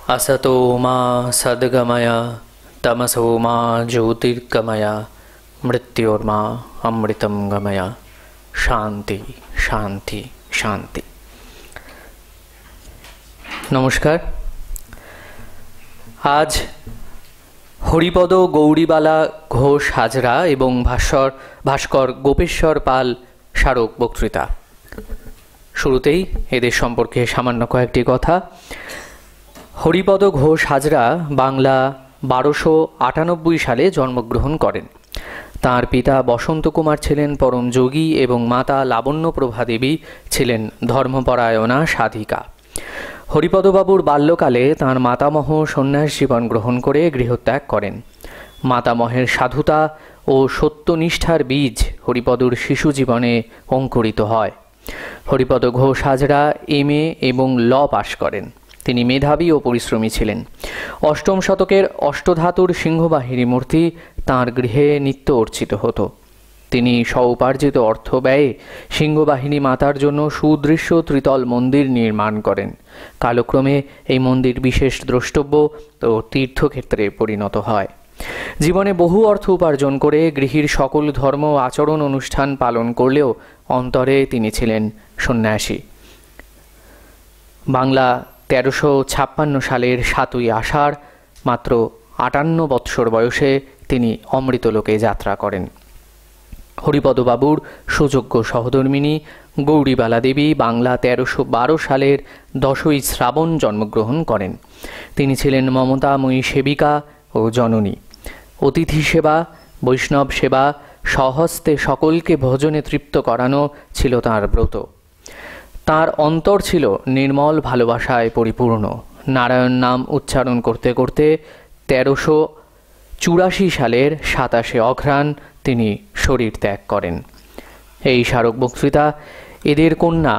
असतो मा सद्गमय तमसो मा ज्योतिर्गमय मृत्योर्मा अमृतं गमय। शांति शांति शांति। नमस्कार। आज हरिपद गौरीबाला घोष हाजरा एवं भास्कर गोपेश्वर पाल স্মারক বক্তৃতা। শুরুতেই এদের সম্পর্কে সামান্য কয়েকটি কথা। হরিপদ ঘোষ হাজরা বাংলা 1298 সালে জন্মগ্রহণ করেন। তাঁর পিতা বসন্ত কুমার ছিলেন পরম যোগী এবং মাতা লাবণ্যপ্রভা দেবী ছিলেন ধর্মপরায়ণা সাধিকা। হরিপদবাবুর বাল্যকালে তাঁর মাতামহ সন্ন্যাস জীবন গ্রহণ করে গৃহত্যাগ করেন। মাতামহের সাধুতা ও সত্যনিষ্ঠার বীজ হরিপদর শিশু জীবনে অঙ্কুরিত হয়। হরিপদ ঘোষ হাজরা MA এবং ল পাশ করেন। তিনি মেধাবী ও পরিশ্রমী ছিলেন। অষ্টম শতকের অষ্টধাতুর সিংহবাহিনী মূর্তি তাঁর গৃহে নিত্য অর্চিত হতো। তিনি স্বউপার্জিত অর্থ ব্যয়ে সিংহবাহিনী মাতার জন্য সুদৃশ্য ত্রিতল মন্দির নির্মাণ করেন। কালক্রমে এই মন্দির বিশেষ দ্রষ্টব্য ও তীর্থক্ষেত্রে পরিণত হয়। জীবনে বহু অর্থ উপার্জন করে গৃহীর সকল ধর্ম আচরণ অনুষ্ঠান পালন করলেও অন্তরে তিনি ছিলেন সন্ন্যাসী। বাংলা 1356 সালের 7ই আষাঢ় মাত্র 58 বৎসর বয়সে তিনি অমৃতলোকে যাত্রা করেন। হরিপদবাবুর সুযোগ্য সহধর্মিণী গৌরীবালা দেবী বাংলা 1312 সালের 10ই শ্রাবণ জন্মগ্রহণ করেন। তিনি ছিলেন মমতাময়ী সেবিকা ও জননী। অতিথি সেবা, বৈষ্ণব সেবা, স্বহস্তে সকলকে ভোজনে তৃপ্ত করানো ছিল তাঁর ব্রত। তাঁর অন্তর ছিল নির্মল ভালোবাসায় পরিপূর্ণ। নারায়ণ নাম উচ্চারণ করতে করতে 1384 সালের 27 অঘ্রাণ তিনি শরীর ত্যাগ করেন। এই স্মারক বক্তৃতা এদের কন্যা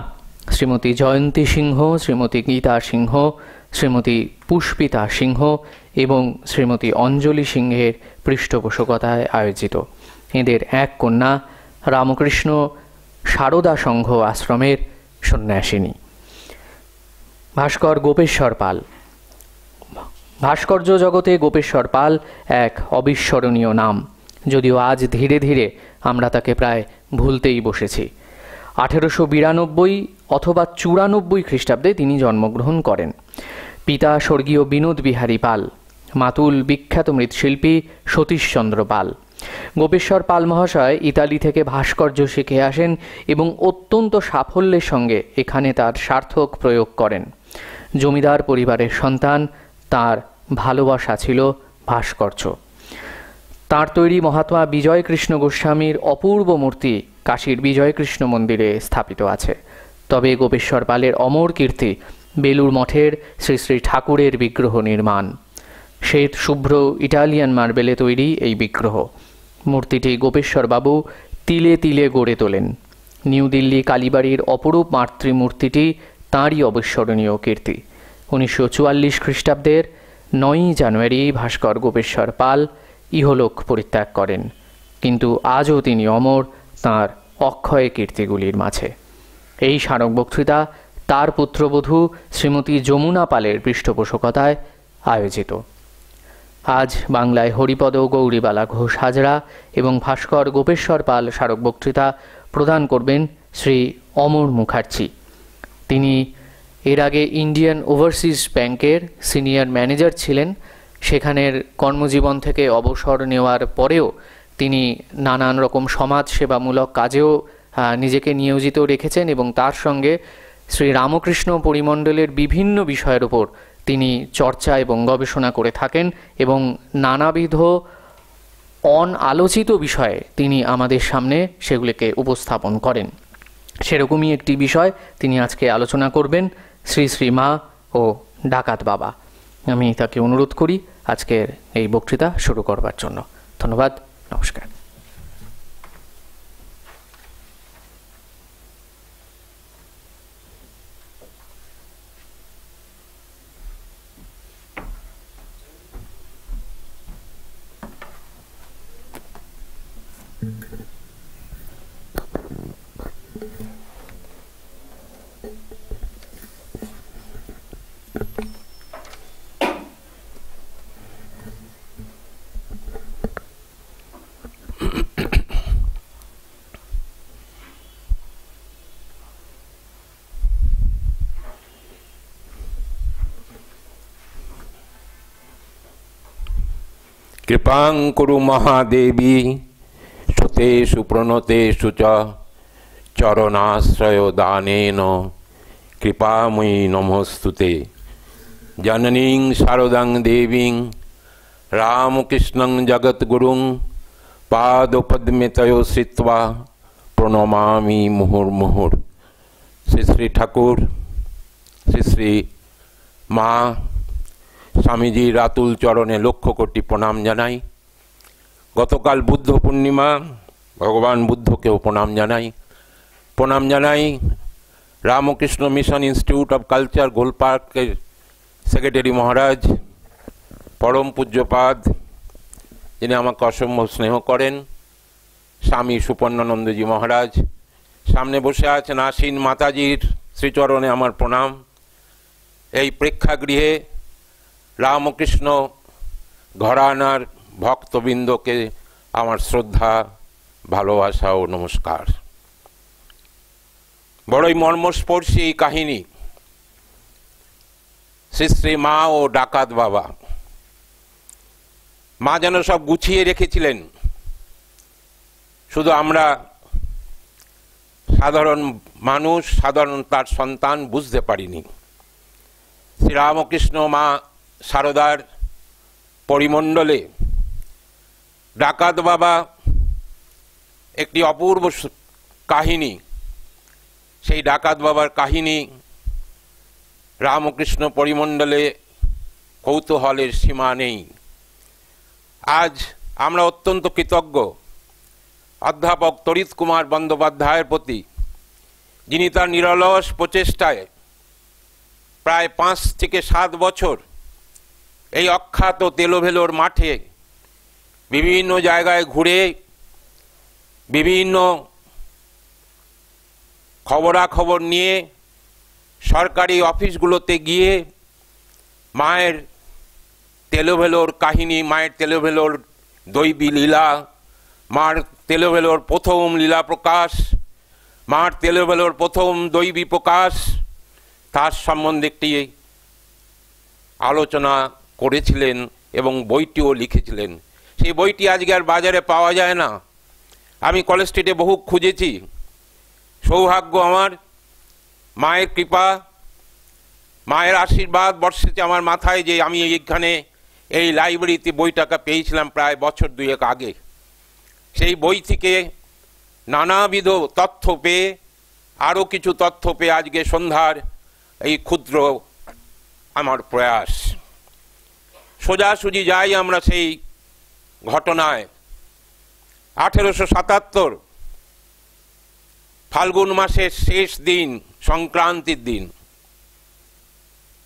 শ্রীমতী জয়ন্তী সিংহ, শ্রীমতী গীতা সিংহ, শ্রীমতী পুষ্পিতা সিংহ এবং শ্রীমতী অঞ্জলি সিংহের পৃষ্ঠপোষকতায় আয়োজিত। এদের এক কন্যা রামকৃষ্ণ সারদা সংঘ আশ্রমের সন্ন্যাসিনী। ভাস্কর গোপেশ্বর পাল। ভাস্কর্য জগতে গোপেশ্বর পাল এক অবিস্মরণীয় নাম, যদিও আজ ধীরে ধীরে আমরা তাকে প্রায় ভুলতেই বসেছি। 1892 অথবা 94 খ্রিস্টাব্দে তিনি জন্মগ্রহণ করেন। পিতা স্বর্গীয় বিনোদ বিহারী পাল, মাতুল বিখ্যাত মৃৎশিল্পী সতীশচন্দ্র পাল। গোপেশ্বর পাল মহাশয় ইতালি থেকে ভাস্কর্য শিখে আসেন এবং অত্যন্ত সাফল্যের সঙ্গে এখানে তার সার্থক প্রয়োগ করেন। জমিদার পরিবারের সন্তান, তার ভালোবাসা ছিল ভাস্কর্য। তাঁর তৈরি মহাত্মা বিজয়কৃষ্ণ গোস্বামীর অপূর্ব মূর্তি কাশীর বিজয়কৃষ্ণ মন্দিরে স্থাপিত আছে। তবে গোপেশ্বর পালের অমর কীর্তি বেলুড় মঠের শ্রী শ্রী ঠাকুরের বিগ্রহ নির্মাণ। শ্বেত শুভ্র ইটালিয়ান মার্বেলে তৈরি এই বিগ্রহ মূর্তিটি গোপেশ্বরবাবু তিলে তিলে গড়ে তোলেন। নিউ দিল্লি কালীবাড়ির অপরূপ মাতৃমূর্তিটি তাঁরই অবিস্মরণীয় কীর্তি। 1944 খ্রিস্টাব্দের 9ই জানুয়ারি ভাস্কর গোপেশ্বর পাল ইহলোক পরিত্যাগ করেন, কিন্তু আজও তিনি অমর তাঁর অক্ষয় কীর্তিগুলির মাঝে। এই স্মারক বক্তৃতা তার পুত্রবধূ শ্রীমতী যমুনা পালের পৃষ্ঠপোষকতায় আয়োজিত। আজ বাংলায় হরিপদ গৌরীবালা ঘোষ হাজরা এবং ভাস্কর গোপেশ্বর পাল স্মারক বক্তৃতা প্রদান করবেন শ্রী অমর মুখার্জি। তিনি এর আগে ইন্ডিয়ান ওভারসিজ ব্যাংকের সিনিয়র ম্যানেজার ছিলেন। সেখানের কর্মজীবন থেকে অবসর নেওয়ার পরেও তিনি নানান রকম সমাজসেবামূলক কাজেও নিজেকে নিয়োজিত রেখেছেন এবং তার সঙ্গে শ্রী রামকৃষ্ণ পরিমণ্ডলের বিভিন্ন বিষয়ের উপর তিনি চর্চা এবং গবেষণা করে থাকেন এবং নানাবিধ অনালোচিত বিষয়ে তিনি আমাদের সামনে সেগুলিকে উপস্থাপন করেন। সেরকমই একটি বিষয় তিনি আজকে আলোচনা করবেন, শ্রী শ্রী মা ও ডাকাত বাবা। আমি তাকে অনুরোধ করি আজকের এই বক্তৃতা শুরু করবার জন্য। ধন্যবাদ। নমস্কার। कृपां कुरु महादेवी सुतेषु प्रणतेषु च चरणाश्रय दानेन कृपामयी नमोस्तुते। जननीं शारदां देवीं रामकृष्णं जगद्गुरुं पादपद्मे तयो श्रित्वा प्रणमामि मुहुर्मुहुर्। श्री श्री ठाकुर श्री श्री मा स्वामीजीर आतुल चरणे लक्ष कोटी प्रणाम जानाई। गतकाल बुद्ध पूर्णिमा, भगवान बुद्ध के प्रणाम जानाई। Ramakrishna Mission institute of culture Golpark के सेक्रेटरी महाराज परम पूज्यपाद जिनि आमाके असम्भव स्नेह करें स्वामी सुपर्णानंद जी महाराज सामने बसे आছেন आसीन माताजीर श्रीचरणे आमार प्रणाम। এই প্রেক্ষাগৃহে रामकृष्ण घरानार भक्तबिंद के आमार श्रद्धा भालोबासा और नमस्कार। बड़ई मर्मस्पर्शी कहानी श्री श्री मा और डाकात बाबा। मा जेन सब गुछिए रेखेछिलेन, शुधु आमरा साधारण मानुष साधारण तार सन्तान बुझते पारिनी। श्री रामकृष्ण मा शारदार परिमंडले डाकात बाबा एक अपूर्व काहिनी। सेई डाकात बाबार काहिनी रामकृष्ण परिमंडले कौतूहलेर सीमा नेই। आज आमरा अत्यंत कृतज्ञ अध्यापक तरित कुमार बंदोपाध्यायेर प्रति, जिनि तार निरलस प्रचेष्टाय प्राय 5 থেকে 7 বছর এই অখ্যাত তেলোভেলোর মাঠে বিভিন্ন জায়গায় ঘুরে বিভিন্ন খবরাখবর নিয়ে সরকারি অফিসগুলোতে গিয়ে মায়ের তেলোভেলোর কাহিনী, মায়ের তেলোভেলোর দৈবী লীলা, মার তেলোভেলোর প্রথম লীলা প্রকাশ, মার তেলোভেলোর প্রথম দৈবী প্রকাশ, তার সম্বন্ধে একটি আলোচনা করেছিলেন এবং বইটিও লিখেছিলেন। সেই বইটি আজকে আর বাজারে পাওয়া যায় না। আমি কলেজ স্ট্রিটে বহু খুঁজেছি। সৌভাগ্য আমার, মায়ের কৃপা, মায়ের আশীর্বাদ বর্ষেছে আমার মাথায় যে আমি এইখানে এই লাইব্রেরিতে বইটাকে পেয়েছিলাম প্রায় বছর 2 আগে। সেই বই থেকে নানাবিধ তথ্য পেয়ে আরও কিছু তথ্য পেয়ে আজকে সন্ধ্যার এই ক্ষুদ্র আমার প্রয়াস। সোজাসুজি যাই আমরা সেই ঘটনায়। 1877 ফাল্গুন মাসের শেষ দিন, সংক্রান্তির দিন,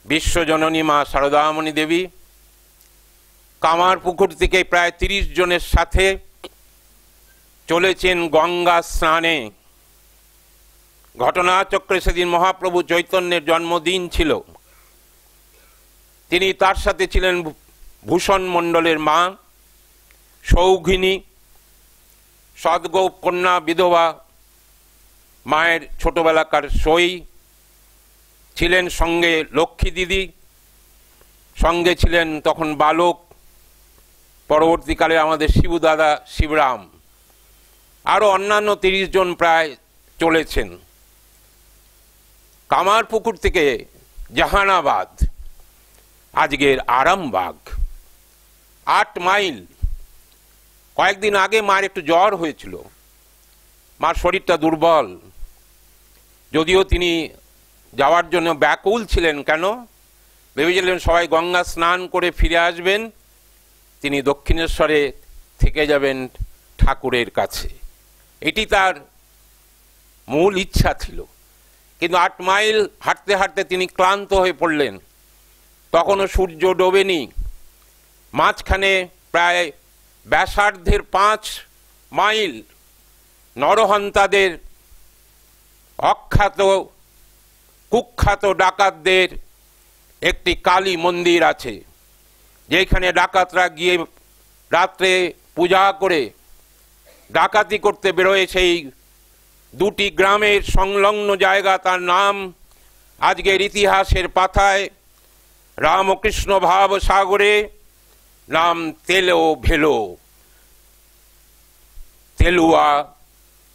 বিশ্বজননী মা শারদামণি দেবী কামারপুকুর থেকে প্রায় 30 জনের সাথে চলেছেন গঙ্গা স্নানে। ঘটনাচক্রে সেদিন মহাপ্রভু চৈতন্যের জন্মদিন ছিল। তিনি তার সাথে ছিলেন ভূষণ মণ্ডলের মা সৌঘিনী, সদ্গৌ কন্যা বিধবা মায়ের ছোটবেলাকার সই ছিলেন, সঙ্গে লক্ষ্মী দিদি, সঙ্গে ছিলেন তখন বালক, পরবর্তীকালে আমাদের শিবু দাদা শিবরাম, আরও অন্যান্য 30 জন প্রায় চলেছেন। কামারপুকুর থেকে জাহানাবাদ, আজকের আরামবাগ, 8 মাইল। কয়েকদিন আগে মার একটু জ্বর হয়েছিল, মার শরীরটা দুর্বল, যদিও তিনি যাওয়ার জন্য ব্যাকুল ছিলেন। কেন? ভেবেছিলেন সবাই গঙ্গা স্নান করে ফিরে আসবেন, তিনি দক্ষিণেশ্বরে থেকে যাবেন ঠাকুরের কাছে। এটি তার মূল ইচ্ছা ছিল। কিন্তু 8 মাইল হাঁটতে হাঁটতে তিনি ক্লান্ত হয়ে পড়লেন। তখনও সূর্য ডোবেনি। মাঝখানে প্রায় ব্যাসার্ধের 5 মাইল নরহন্তাদের, অখ্যাত কুখ্যাত ডাকাতদের একটি কালী মন্দির আছে, যেখানে ডাকাতরা গিয়ে রাত্রে পূজা করে ডাকাতি করতে বেরোয়। সেই 2টি গ্রামের সংলগ্ন জায়গা, তার নাম আজকের ইতিহাসের পাতায় রামকৃষ্ণ ভাব সাগরে নাম তেলো ভেলো, তেলুয়া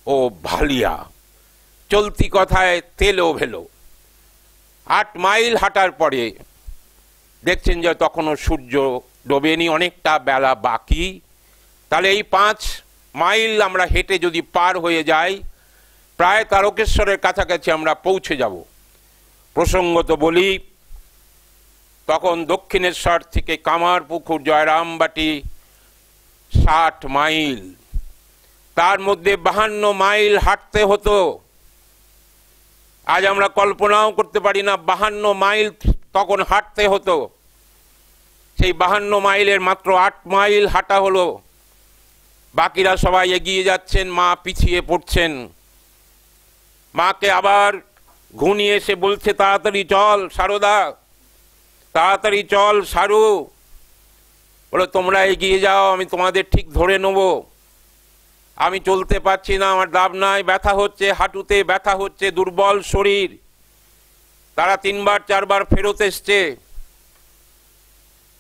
ও ভালিয়া, চলতি কথায় তেলো ভেলো। 8 মাইল হাঁটার পরে দেখছেন যে তখনও সূর্য ডোবেনি, অনেকটা বেলা বাকি। তাহলে এই 5 মাইল আমরা হেঁটে যদি পার হয়ে যাই, প্রায় তারকেশ্বরের কাছাকাছি আমরা পৌঁছে যাব। প্রসঙ্গত বলি, তখন দক্ষিণেশ্বর থেকে কামারপুকুর জয়রামবাটি 60 মাইল, তার মধ্যে 52 মাইল হাঁটতে হতো। আজ আমরা কল্পনাও করতে পারি না 52 মাইল তখন হাঁটতে হতো। সেই 52 মাইলের মাত্র 8 মাইল হাঁটা হলো, বাকিরা সবাই এগিয়ে যাচ্ছেন, মা পিছিয়ে পড়ছেন। মাকে আবার ঘুনিয়ে এসে বলছে, তাড়াতাড়ি চল সারদা, তাড়াতাড়ি চল সারু। বলে, তোমরা এগিয়ে যাও, আমি তোমাদের ঠিক ধরে নেব। আমি চলতে পারছি না, আমার দাব নাই, ব্যথা হচ্ছে, হাঁটুতে ব্যথা হচ্ছে, দুর্বল শরীর। তারা 3বার 4বার ফেরত এসছে।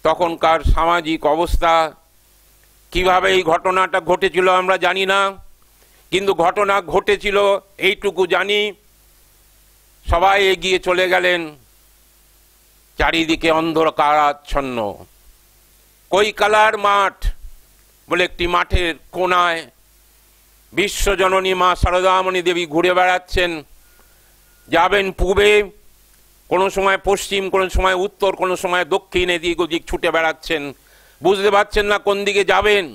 তখনকার সামাজিক অবস্থা, কিভাবে এই ঘটনাটা ঘটেছিল আমরা জানি না, কিন্তু ঘটনা ঘটেছিল এইটুকু জানি, সবাই এগিয়ে চলে গেলেন। চারিদিকে অন্ধকারাচ্ছন্ন। কৈকালার মাঠ বলে একটি মাঠের কোনায় বিশ্বজননী মা সারদামণি দেবী ঘুরে বেড়াচ্ছেন। যাবেন পূবে, কোনো সময় পশ্চিম, কোনো সময় উত্তর, কোনো সময় দক্ষিণ, এদিক ওদিক ছুটে বেড়াচ্ছেন। বুঝতে পারছেন না কোন দিকে যাবেন,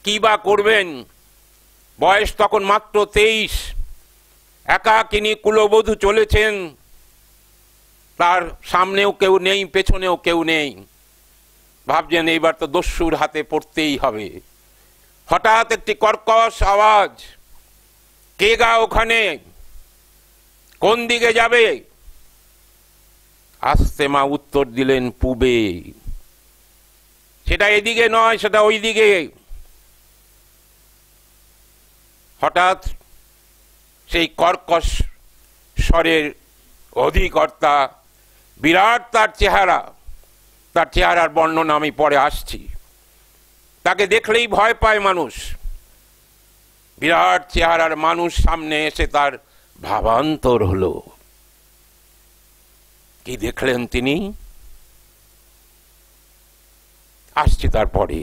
কি বা করবেন। বয়স তখন মাত্র 23। একাকিনী কুলবধূ চলেছেন, তার সামনেও কেউ নেই, পেছনেও কেউ নেই। ভাবছেন এইবার তো দস্যুর হাতে পড়তেই হবে। হঠাৎ একটি কর্কশ আওয়াজ, কে গা ওখানে, কোন দিকে যাবে? আস্তে মা উত্তর দিলেন, পূবে। সেটা এদিকে নয়, সেটা ওই দিকে। হঠাৎ সেই কর্কশ স্বরের অধিকর্তা, বিরাট তার চেহারা, তার চেহারার বর্ণনা আমি পরে আসছি। তাকে দেখলেই ভয় পায় মানুষ। বিরাট চেহারার মানুষ সামনে এসে তার ভাবান্তর হলো। কি দেখলেন তিনি? আসছি তারপরে।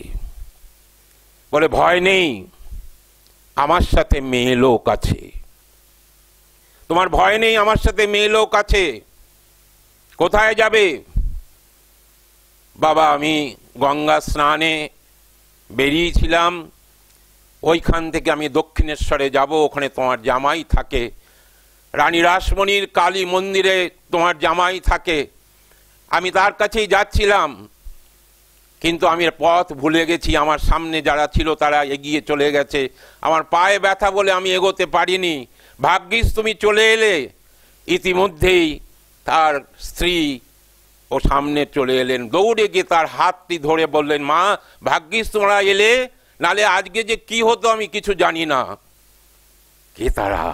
বলে, ভয় নেই, আমার সাথে মেয়ে লোক আছে। তোমার ভয় নেই, আমার সাথে মেয়ে লোক আছে। কোথায় যাবে? বাবা, আমি গঙ্গা স্নানে বেরিয়েছিলাম, ওইখান থেকে আমি দক্ষিণেশ্বরে যাব, ওখানে তোমার জামাই থাকে। রানী রাসমণির কালী মন্দিরে তোমার জামাই থাকে। আমি তার কাছেই যাচ্ছিলাম, কিন্তু আমি পথ ভুলে গেছি। আমার সামনে যারা ছিল তারা এগিয়ে চলে গেছে। আমার পায়ে ব্যথা বলে আমি এগোতে পারিনি। ভাগ্যিস তুমি চলে এলে। ইতিমধ্যেই তার স্ত্রী ও সামনে চলে এলেন। দৌড়ে গিয়ে তার হাতটি ধরে বললেন, মা, ভাগ্যিস তোমরা এলে, নালে আজকে যে কি হতো আমি কিছু জানি না। কে তারা?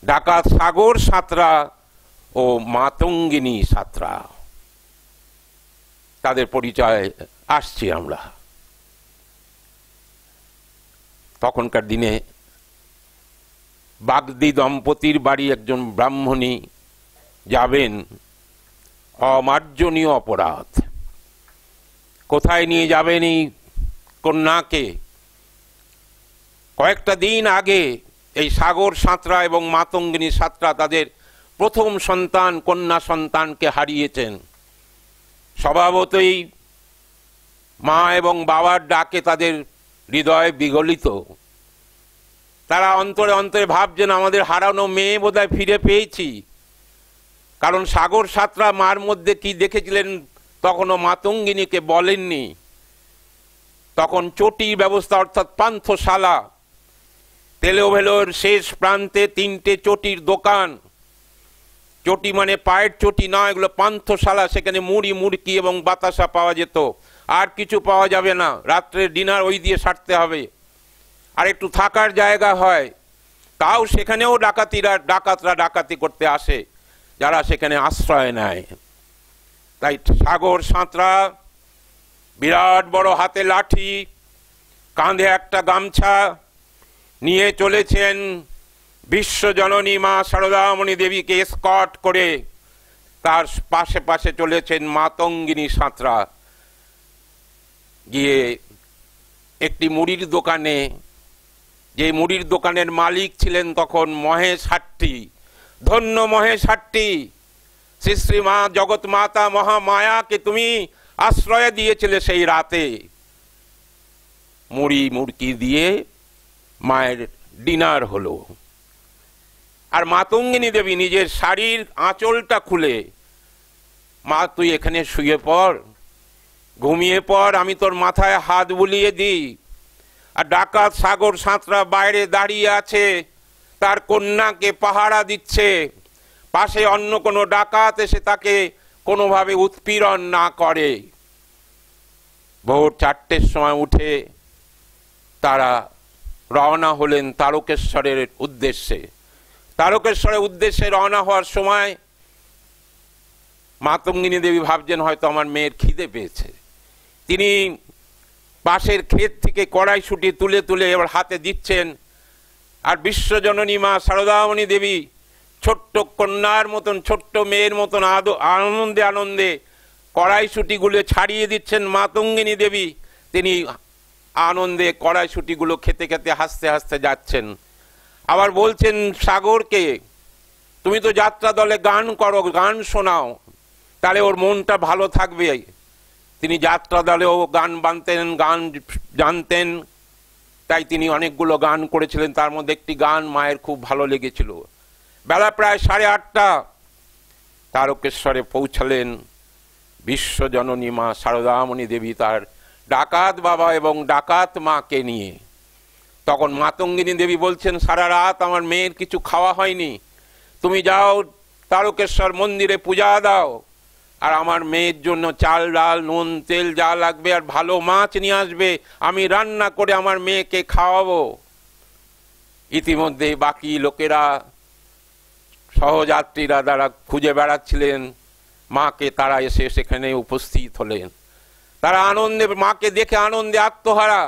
ডাকাত সাগর সাঁতরা ও মাতঙ্গিনী সাঁতরা। তাদের পরিচয় আসছি আমরা। তখনকার দিনে বাগদি দম্পতির বাড়ি একজন ব্রাহ্মণী যাবেন, অমার্জনীয় অপরাধ। কোথায় নিয়ে যাবেন এই কন্যাকে? কয়েকটা দিন আগে এই সাগর সাঁতরা এবং মাতঙ্গিনী সাঁতরা তাদের প্রথম সন্তান, কন্যা সন্তানকে হারিয়েছেন। স্বভাবতই মা এবং বাবার ডাকে তাদের হৃদয় বিগলিত। তারা অন্তরে অন্তরে ভাবছেন, আমাদের হারানো মেয়ে বোধহয় ফিরে পেয়েছি। কারণ সাগর সাঁতরা মার মধ্যে কি দেখেছিলেন তখনও মাতঙ্গিনীকে বলেননি। তখন চটির ব্যবস্থা, অর্থাৎ পান্থশালা। তেলোভেলোর শেষ প্রান্তে 3টে চটির দোকান। চটি মানে পায়ের চটি নয়, এগুলো পান্থশালা। সেখানে মুড়ি, মুড়কি এবং বাতাসা পাওয়া যেত। আর কিছু পাওয়া যাবে না। রাত্রের ডিনার ওই দিয়ে সারতে হবে। আর একটু থাকার জায়গা হয়, তাও সেখানেও ডাকাতরা ডাকাতি করতে আসে, যারা সেখানে আশ্রয় নেয়। তাই সাগর সাঁতরা বিরাট বড় হাতে লাঠি, কাঁধে একটা গামছা নিয়ে চলেছেন বিশ্বজননী মা সারদামণি দেবীকে এসকর্ট করে। তার পাশে পাশে চলেছেন মাতঙ্গিনী সাঁতরা। গিয়ে একটি মুড়ির দোকানে, যে মুড়ির দোকানের মালিক ছিলেন তখন মহেশ হাট্টি, ধন্য মহেশ হাট্টি, শ্রী শ্রী মা জগৎ মাতা মহামায়াকে তুমি আশ্রয় দিয়েছিলে সেই রাতে। মুড়ি মুড়কি দিয়ে মায়ের ডিনার হলো। আর মাতঙ্গিনী দেবী নিজের শাড়ির আঁচলটা খুলে, মা তুই এখানে শুয়ে পড়, ঘুমিয়ে পড়, আমি তোর মাথায় হাত বুলিয়ে দিই। আর ডাকাত সাগর সাঁতরা বাইরে দাঁড়িয়ে আছে, তার কন্যাকে পাহারা দিচ্ছে, পাশে অন্য কোনো ডাকাত এসে তাকে কোনোভাবে উৎপীড়ন না করে। ভোর 4টের সময় উঠে তারা রওনা হলেন তারকেশ্বরের উদ্দেশ্যে। তারকেশ্বরের উদ্দেশ্যে রওনা হওয়ার সময় মাতঙ্গিনী দেবী ভাবছেন হয়তো আমার মেয়ের খিদে পেয়েছে। তিনি পাশের ক্ষেত থেকে কড়াইশুঁটি তুলে তুলে এবার হাতে দিচ্ছেন। আর বিশ্বজননী মা সারদামণি দেবী ছোট্ট কন্যার মতন, ছোট্ট মেয়ের মতন আনন্দে আনন্দে কড়াইশুঁটিগুলো ছাড়িয়ে দিচ্ছেন মাতঙ্গিনী দেবী। তিনি আনন্দে কড়াইশুঁটিগুলো খেতে খেতে হাসতে হাসতে যাচ্ছেন। আবার বলছেন সাগরকে, তুমি তো যাত্রা দলে গান করো, গান শোনাও, তাহলে ওর মনটা ভালো থাকবে। তিনি যাত্রা দলেও গান বানতেন, গান জানতেন, তাই তিনি অনেকগুলো গান করেছিলেন। তার মধ্যে একটি গান মায়ের খুব ভালো লেগেছিল। বেলা প্রায় 8:30 তারকেশ্বরে পৌঁছালেন বিশ্বজননী মা সারদামণি দেবী তার ডাকাত বাবা এবং ডাকাত মাকে নিয়ে। তখন মাতঙ্গিনী দেবী বলছেন, সারা রাত আমার মেয়ের কিছু খাওয়া হয়নি, তুমি যাও তারকেশ্বর মন্দিরে পূজা দাও, আর আমার মেয়ের জন্য চাল ডাল নুন তেল যা লাগবে আর ভালো মাছ নিয়ে আসবে, আমি রান্না করে আমার মেয়েকে খাওয়াবো। ইতিমধ্যে বাকি লোকেরা, সহযাত্রীরা যারা খুঁজে বেড়াচ্ছিলেন মাকে, তারা এসে সেখানে উপস্থিত হলেন। তারা আনন্দে, মাকে দেখে আনন্দে আত্মহারা।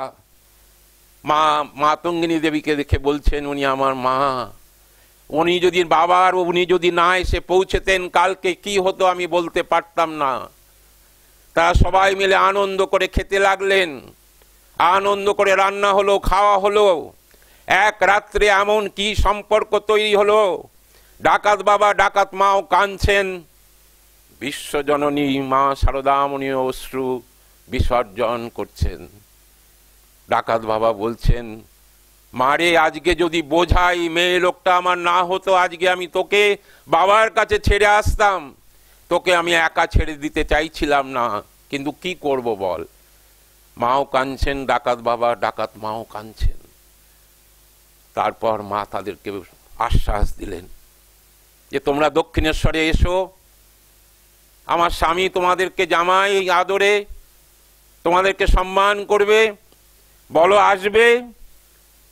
মা মাতঙ্গিনী দেবীকে দেখে বলছেন, উনি আমার মা, উনি যদি বাবার উনি যদি না এসে পৌঁছেতেন কালকে কি হতো আমি বলতে পারতাম না। তারা সবাই মিলে আনন্দ করে খেতে লাগলেন, আনন্দ করে রান্না হলো, খাওয়া হলো। এক রাত্রে এমন কি সম্পর্ক তৈরি হলো, ডাকাত বাবা ডাকাত মাও কাঁদছেন, বিশ্বজননী মা সারদামণি অশ্রু বিসর্জন করছেন। ডাকাত বাবা বলছেন, মারে আজকে যদি বোঝাই মেয়ে লোকটা আমার না হতো, আজকে আমি তোকে বাবার কাছে ছেড়ে আসতাম, তোকে আমি একা ছেড়ে দিতে চাইছিলাম না, কিন্তু কি করব বল। মাও কাঁদছেন, ডাকাত বাবা ডাকাত মাও কাঁদছেন। তারপর মা তাদেরকে আশ্বাস দিলেন যে তোমরা দক্ষিণেশ্বরে এসো, আমার স্বামী তোমাদেরকে জামাই আদরে তোমাদেরকে সম্মান করবে, বলো আসবে।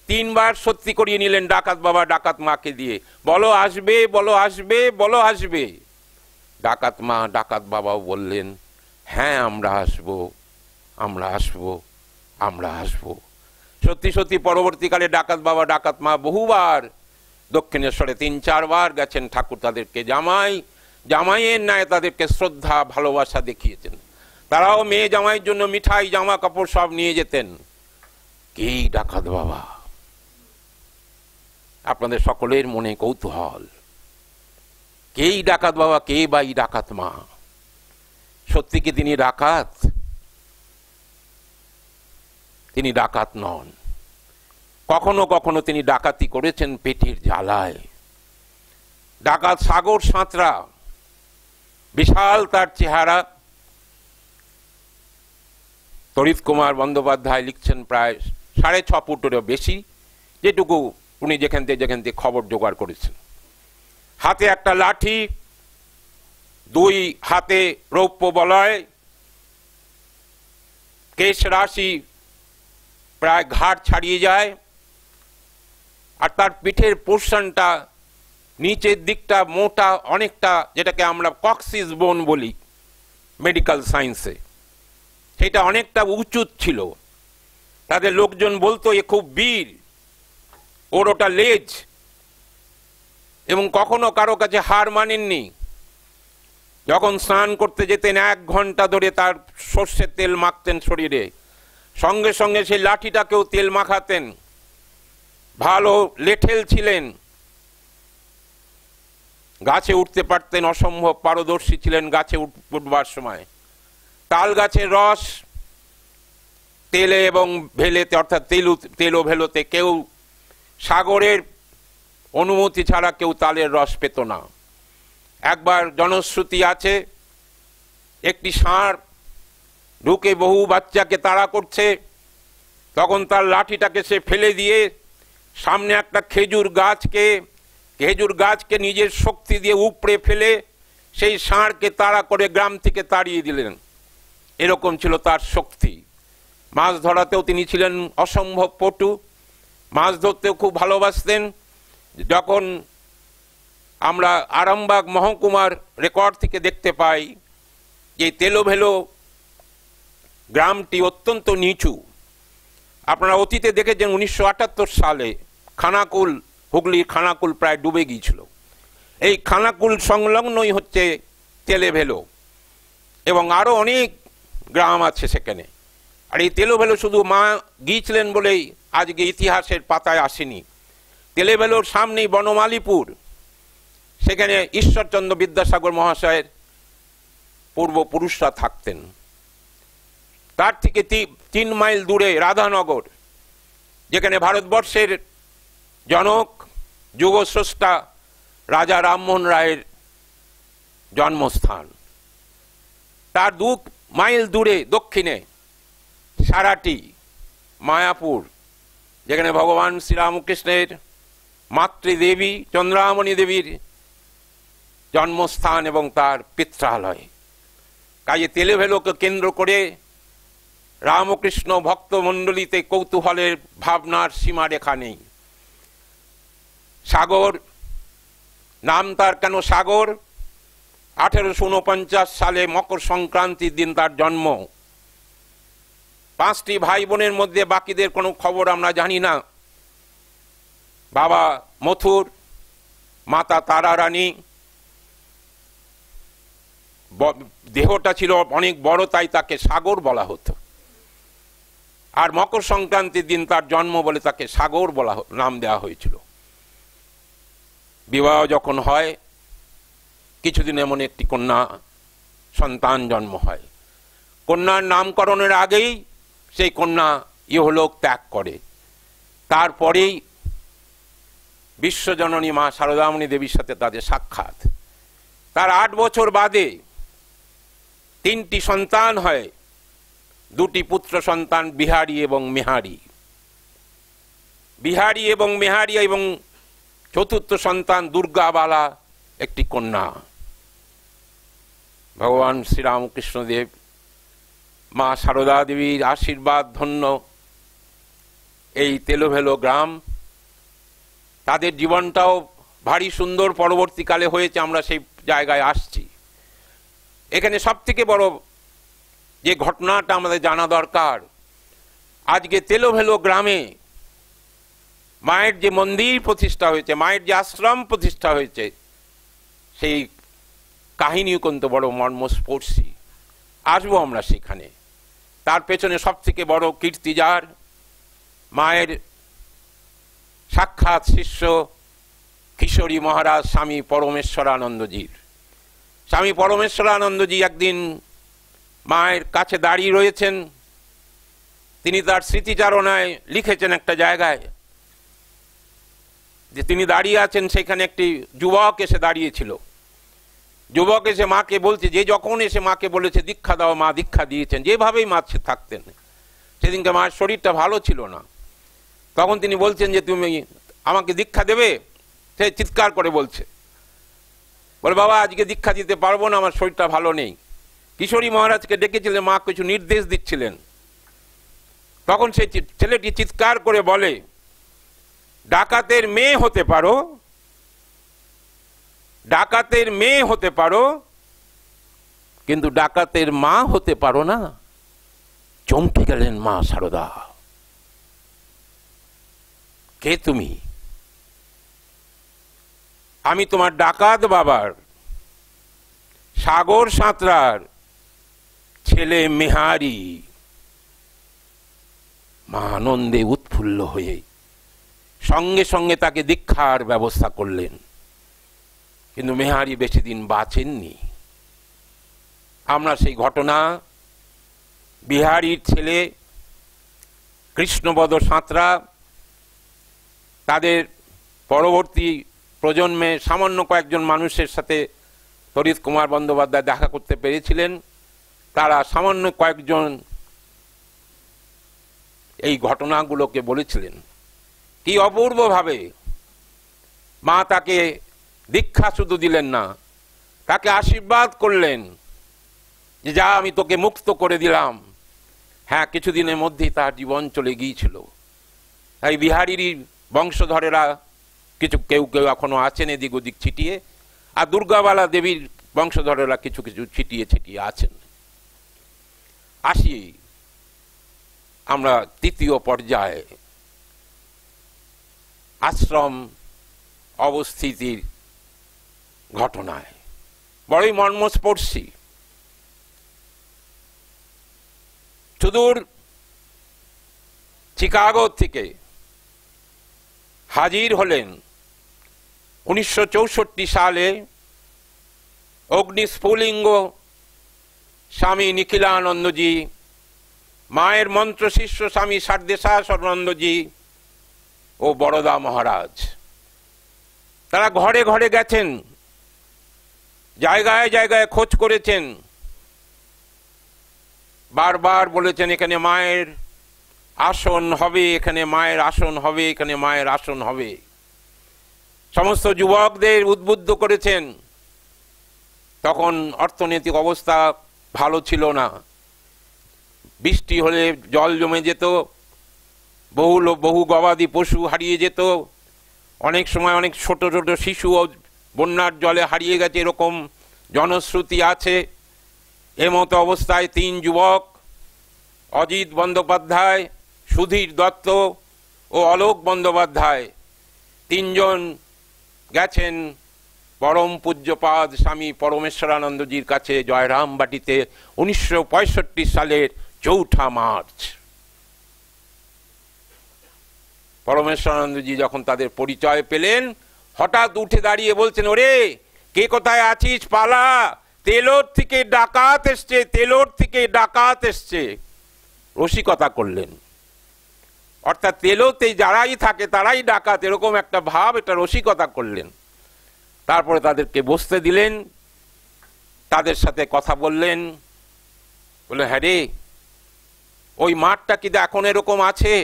3 বার সত্যি করিয়ে নিলেন ডাকাত বাবা ডাকাত মাকে দিয়ে, বলো আসবে, বলো আসবে, বলো আসবে। ডাকাত মা ডাকাত বাবাও বললেন, হ্যাঁ আমরা আসবো, আমরা আসবো, আমরা আসবো। সত্যি সত্যি পরবর্তীকালে ডাকাত বাবা ডাকাত মা বহুবার দক্ষিণেশ্বরে 3-4 বার গেছেন। ঠাকুর তাদেরকে জামাইয়ের ন্যায় তাদেরকে শ্রদ্ধা ভালোবাসা দেখিয়েছেন। তারাও মেয়ে জামাইয়ের জন্য মিঠাই জামা কাপড় সব নিয়ে যেতেন। কে ডাকাত বাবা? আপনাদের সকলের মনে কৌতূহল, কে ডাকাত বাবা, কে বা ডাকাত মা? সত্যি কি তিনি ডাকাত? তিনি ডাকাত নন। কখনো কখনো তিনি ডাকাতি করেছেন পেটের জ্বালায়। ডাকাত সাগর সাঁতরা, বিশাল তার চেহারা। তড়িৎ কুমার বন্দ্যোপাধ্যায় লিখছেন প্রায় 6.5 ফুটেরও বেশি, যেটুকু উনি যেখান থেকে খবর জোগাড় করেছেন। হাতে একটা লাঠি, 2 হাতে রৌপ্য বলয়, কেশ রাশি প্রায় ঘাট ছাড়িয়ে যায়, আর তার পিঠের পোর্শনটা নিচের দিকটা মোটা অনেকটা, যেটাকে আমরা কক্সিস বোন বলি মেডিকেল সায়েন্সে। সেটা অনেকটা উঁচু ছিল। তাদের লোকজন বলতো এ খুব বীর, ওর ওটা লেজ, এবং কখনো কারো কাছে হার মানেননি। যখন স্নান করতে যেতেন 1 ঘন্টা ধরে তার সর্ষের তেল মাখতেন শরীরে, সঙ্গে সঙ্গে সেই লাঠিটাকেও তেল মাখাতেন। ভালো লেঠেল ছিলেন, গাছে উঠতে পারতেন, অসম্ভব পারদর্শী ছিলেন গাছে উঠবার সময়। তাল গাছের রস তেলে এবং ভেলেতে, অর্থাৎ তেল ও ভেলোতে, কেউ সাগরের অনুমতি ছাড়া কেউ তালের রস পেত না। একবার জনশ্রুতি আছে, একটি ষাঁড় ঢুকে বহু বাচ্চাকে তাড়া করছে, তখন তার লাঠিটাকে সে ফেলে দিয়ে সামনে একটা খেজুর গাছকে নিজের শক্তি দিয়ে উপড়ে ফেলে সেই ষাঁড়কে তাড়া করে গ্রাম থেকে তাড়িয়ে দিলেন। এরকম ছিল তার শক্তি। মাছ ধরাতেও তিনি ছিলেন অসম্ভব পটু, মাছ ধরতেও খুব ভালোবাসতেন। যখন আমরা আরামবাগ মহকুমার রেকর্ড থেকে দেখতে পাই যে তেলোভেলো গ্রামটি অত্যন্ত নিচু। আপনারা অতীতে দেখেছেন 1978 সালে খানাকুল, হুগলির খানাকুল প্রায় ডুবে গিয়েছিল। এই খানাকুল সংলগ্নই হচ্ছে তেলেভেলো, এবং আরও অনেক গ্রাম আছে সেখানে। আর এই তেলোভেলো শুধু মা গিয়েছিলেন বলেই আজকে ইতিহাসের পাতায় আসেনি। তেলেভেলোর সামনেই বনমালীপুর, সেখানে ঈশ্বরচন্দ্র বিদ্যাসাগর মহাশয়ের পূর্বপুরুষরা থাকতেন। তার থেকে 3 মাইল দূরে রাধানগর, যেখানে ভারতবর্ষের জনক যুগস্রষ্টা রাজা রামমোহন রায়ের জন্মস্থান। তার 2 মাইল দূরে দক্ষিণে সারাটি মায়াপুর, যেখানে ভগবান শ্রীরামকৃষ্ণের মাতৃদেবী চন্দ্রামণি দেবীর জন্মস্থান এবং তার পিত্রালয়। কাজে তেলেভেলোকে কেন্দ্র করে রামকৃষ্ণ ভক্তমণ্ডলীতে কৌতূহলের ভাবনার সীমারেখা নেই। সাগর নাম তার কেন সাগর? 1849 সালে মকর সংক্রান্তির দিন তার জন্ম। 5টি ভাই বোনের মধ্যে বাকিদের কোনো খবর আমরা জানি না। বাবা মথুর, মাতা তারা রানী। দেহটা ছিল অনেক বড়, তাই তাকে সাগর বলা হতো। আর মকর সংক্রান্তির দিন তার জন্ম বলে তাকে সাগর নাম দেওয়া হয়েছিল। বিবাহ যখন হয়, কিছুদিন এমন একটি কন্যা সন্তান জন্ম হয়। কন্যার নামকরণের আগেই সেই কন্যা ইহলোক ত্যাগ করে। তারপরেই বিশ্বজননী মা শারদামণি দেবীর সাথে তাদের সাক্ষাৎ। তার 8 বছর বাদে 3টি সন্তান হয়, 2টি পুত্র সন্তান বিহারী এবং মেহারী। এবং 4র্থ সন্তান দুর্গাবালা, একটি কন্যা। ভগবান শ্রীরামকৃষ্ণদেব, মা শারদা দেবীর আশীর্বাদ ধন্য এই তেলোভেলো গ্রাম। তাদের জীবনটাও ভারী সুন্দর পরবর্তীকালে হয়েছে, আমরা সেই জায়গায় আসছি। এখানে সব থেকে বড় যে ঘটনাটা আমাদের জানা দরকার, আজকে তেলোভেলো গ্রামে মায়ের যে মন্দির প্রতিষ্ঠা হয়েছে, মায়ের যে আশ্রম প্রতিষ্ঠা হয়েছে, সেই কাহিনীও কিন্তু বড় মর্মস্পর্শী। আসবো আমরা সেখানে। তার পেছনে সব থেকে বড় কীর্তি যার, মায়ের সাক্ষাৎ শিষ্য কিশোরী মহারাজ স্বামী পরমেশ্বরানন্দজির। স্বামী পরমেশ্বরানন্দজি একদিন মায়ের কাছে দাঁড়িয়ে রয়েছেন। তিনি তার স্মৃতিচারণায় লিখেছেন একটা জায়গায় যে তিনি দাঁড়িয়ে আছেন, সেখানে একটি যুবক এসে দাঁড়িয়েছিল। যুবক এসে মাকে বলছে, যে যখন এসে মাকে বলেছে দীক্ষা দাও, মা দীক্ষা দিয়েছেন, যেভাবেই মা থাকতেন। সেদিনকে মার শরীরটা ভালো ছিল না। তখন তিনি বলছেন যে তুমি আমাকে দীক্ষা দেবে? সে চিৎকার করে বলছে, বলে বাবা আজকে দীক্ষা দিতে পারবো না, আমার শরীরটা ভালো নেই। কিশোরী মহারাজকে ডেকেছিলেন, মা কিছু নির্দেশ দিচ্ছিলেন। তখন সেই ছেলেটি চিৎকার করে বলে, ডাকাতের মেয়ে হতে পারো, ডাকাতের মেয়ে হতে পারো, কিন্তু ডাকাতের মা হতে পারো না। চমকে গেলেন মা সারদা। কে তুমি? আমি তোমার ডাকাত বাবার সাগর সাঁতরার ছেলে মেহারি। মা আনন্দে উৎফুল্ল হয়ে সঙ্গে সঙ্গে তাকে দীক্ষার ব্যবস্থা করলেন। কিন্তু মেহারি বেশি দিন বাঁচেননি। আমরা সেই ঘটনা বিহারীর ছেলে কৃষ্ণপদ সাঁতরা তাদের পরবর্তী প্রজন্মে সামান্য কয়েকজন মানুষের সাথে তড়িৎ কুমার বন্দ্যোপাধ্যায় দেখা করতে পেরেছিলেন। তারা সামান্য কয়েকজন এই ঘটনাগুলোকে বলেছিলেন। কি অপূর্বভাবে মা তাকে দীক্ষা শুধু দিলেন না, তাকে আশীর্বাদ করলেন যে যা, আমি তোকে মুক্ত করে দিলাম। হ্যাঁ, কিছুদিনের মধ্যেই তার জীবন চলে গিয়েছিল। তাই বিহারীরই বংশধরেরা কেউ কেউ এখনো আছেন এদিক ওদিক ছিটিয়ে, আর দুর্গাবালা দেবীর বংশধরেরা কিছু কিছু ছিটিয়ে ছিটিয়ে আছেন। আসি আমরা তৃতীয় পর্যায়ে, আশ্রম অবস্থিতির ঘটনায়। বড়ই মর্মস্পর্শী। সুদূর চিকাগো থেকে হাজির হলেন 1964 সালে অগ্নিস্ফুলিঙ্গ স্বামী নিখিলানন্দজি, মায়ের মন্ত্র শিষ্য স্বামী সারদেশানন্দজি ও বরদা মহারাজ। তারা ঘরে ঘরে গেছেন, জায়গায় জায়গায় খোঁজ করেছেন, বারবার বলেছেন এখানে মায়ের আসন হবে, এখানে মায়ের আসন হবে, এখানে মায়ের আসন হবে। সমস্ত যুবকদের উদ্বুদ্ধ করেছেন। তখন অর্থনৈতিক অবস্থা ভালো ছিল না। বৃষ্টি হলে জল জমে যেত, বহু গবাদি পশু হারিয়ে যেত। অনেক সময় অনেক ছোট ছোট শিশুও বন্যার জলে হারিয়ে গেছে, এরকম জনশ্রুতি আছে। এমতো অবস্থায় 3 যুবক, অজিত বন্দ্যোপাধ্যায়, সুধীর দত্ত ও অলোক বন্দ্যোপাধ্যায়, 3 জন গেছেন পরম পূজ্যপাদ স্বামী পরমেশ্বরানন্দজির কাছে জয়রামবাটিতে 1965 সালের 4 মার্চ। পরমেশ্বরানন্দজি যখন তাদের পরিচয় পেলেন, হঠাৎ উঠে দাঁড়িয়ে বলছেন, ওরে কে কোথায় আছিস, পালা, তেলোর থেকে ডাকাত এসছে, তেলোর থেকে ডাকাত এসছে। রসিকতা করলেন। অর্থাৎ তেলোতে যারাই থাকে তারাই ডাকাত, এরকম একটা ভাব, এটা রসিকতা করলেন। তারপরে তাদেরকে বসতে দিলেন, তাদের সাথে কথা বললেন। বলে, হ্যাঁ রে, ওই মাঠটা কি এখন এরকম আছে?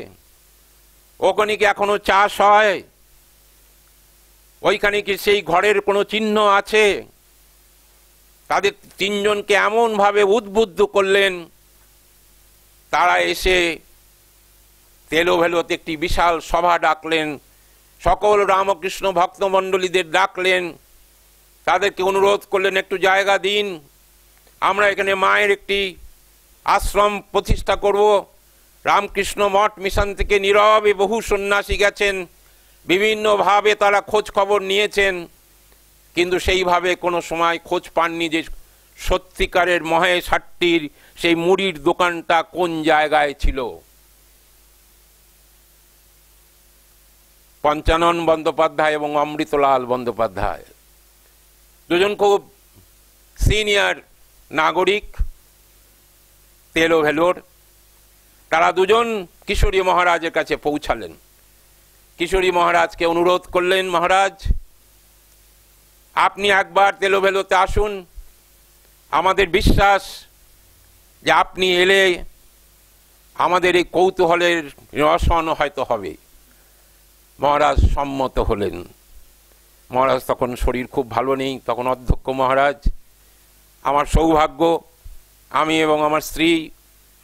ওখানে কি এখনো চাষ হয়? ওইখানে কি সেই ঘরের কোনো চিহ্ন আছে? তাদের 3 জনকে এমন ভাবে উদ্বুদ্ধ করলেন, তারা এসে তেলোভেলোতে একটি বিশাল সভা ডাকলেন, সকল রামকৃষ্ণ ভক্তমণ্ডলীদের ডাকলেন, তাদেরকে অনুরোধ করলেন একটু জায়গা দিন, আমরা এখানে মায়ের একটি আশ্রম প্রতিষ্ঠা করব। রামকৃষ্ণ মঠ মিশন থেকে নীরবে বহু সন্ন্যাসী গেছেন, বিভিন্নভাবে তারা খোঁজ খবর নিয়েছেন, কিন্তু সেইভাবে কোনো সময় খোঁজ পাননি যে সত্যিকারের মহেশ হাট্টির সেই মুড়ির দোকানটা কোন জায়গায় ছিল। পঞ্চানন বন্দ্যোপাধ্যায় এবং অমৃতলাল বন্দ্যোপাধ্যায় 2 জন খুব সিনিয়র নাগরিক তেলোভেলোর। তারা 2 জন কিশোরী মহারাজের কাছে পৌঁছালেন। কিশোরী মহারাজকে অনুরোধ করলেন, মহারাজ আপনি একবার তেলোভেলোতে আসুন, আমাদের বিশ্বাস যে আপনি এলে আমাদের এই কৌতূহলের রসন হয়তো হবে। মহারাজ সম্মত হলেন। মহারাজ তখন শরীর খুব ভালো নেই, তখন অধ্যক্ষ মহারাজ। আমার সৌভাগ্য, আমি এবং আমার স্ত্রী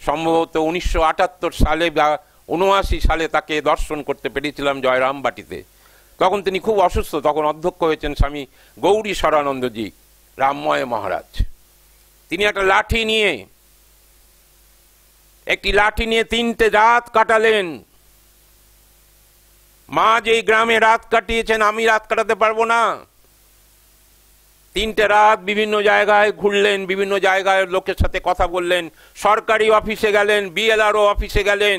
সম্ভবত 1978 সালে বা 79 সালে তাকে দর্শন করতে পেরেছিলাম জয়রামবাটিতে। তখন তিনি খুব অসুস্থ। তখন অধ্যক্ষ হয়েছেন স্বামী গৌরী সরানন্দজি রামময় মহারাজ। তিনি একটা লাঠি নিয়ে একটি লাঠি নিয়ে 3টে রাত কাটালেন। মা যেই গ্রামে রাত কাটিয়েছেন আমি রাত কাটাতে পারবো না। 3টে রাত বিভিন্ন জায়গায় ঘুরলেন, বিভিন্ন জায়গায় লোকের সাথে কথা বললেন, সরকারি অফিসে গেলেন, বিএলআরও অফিসে গেলেন,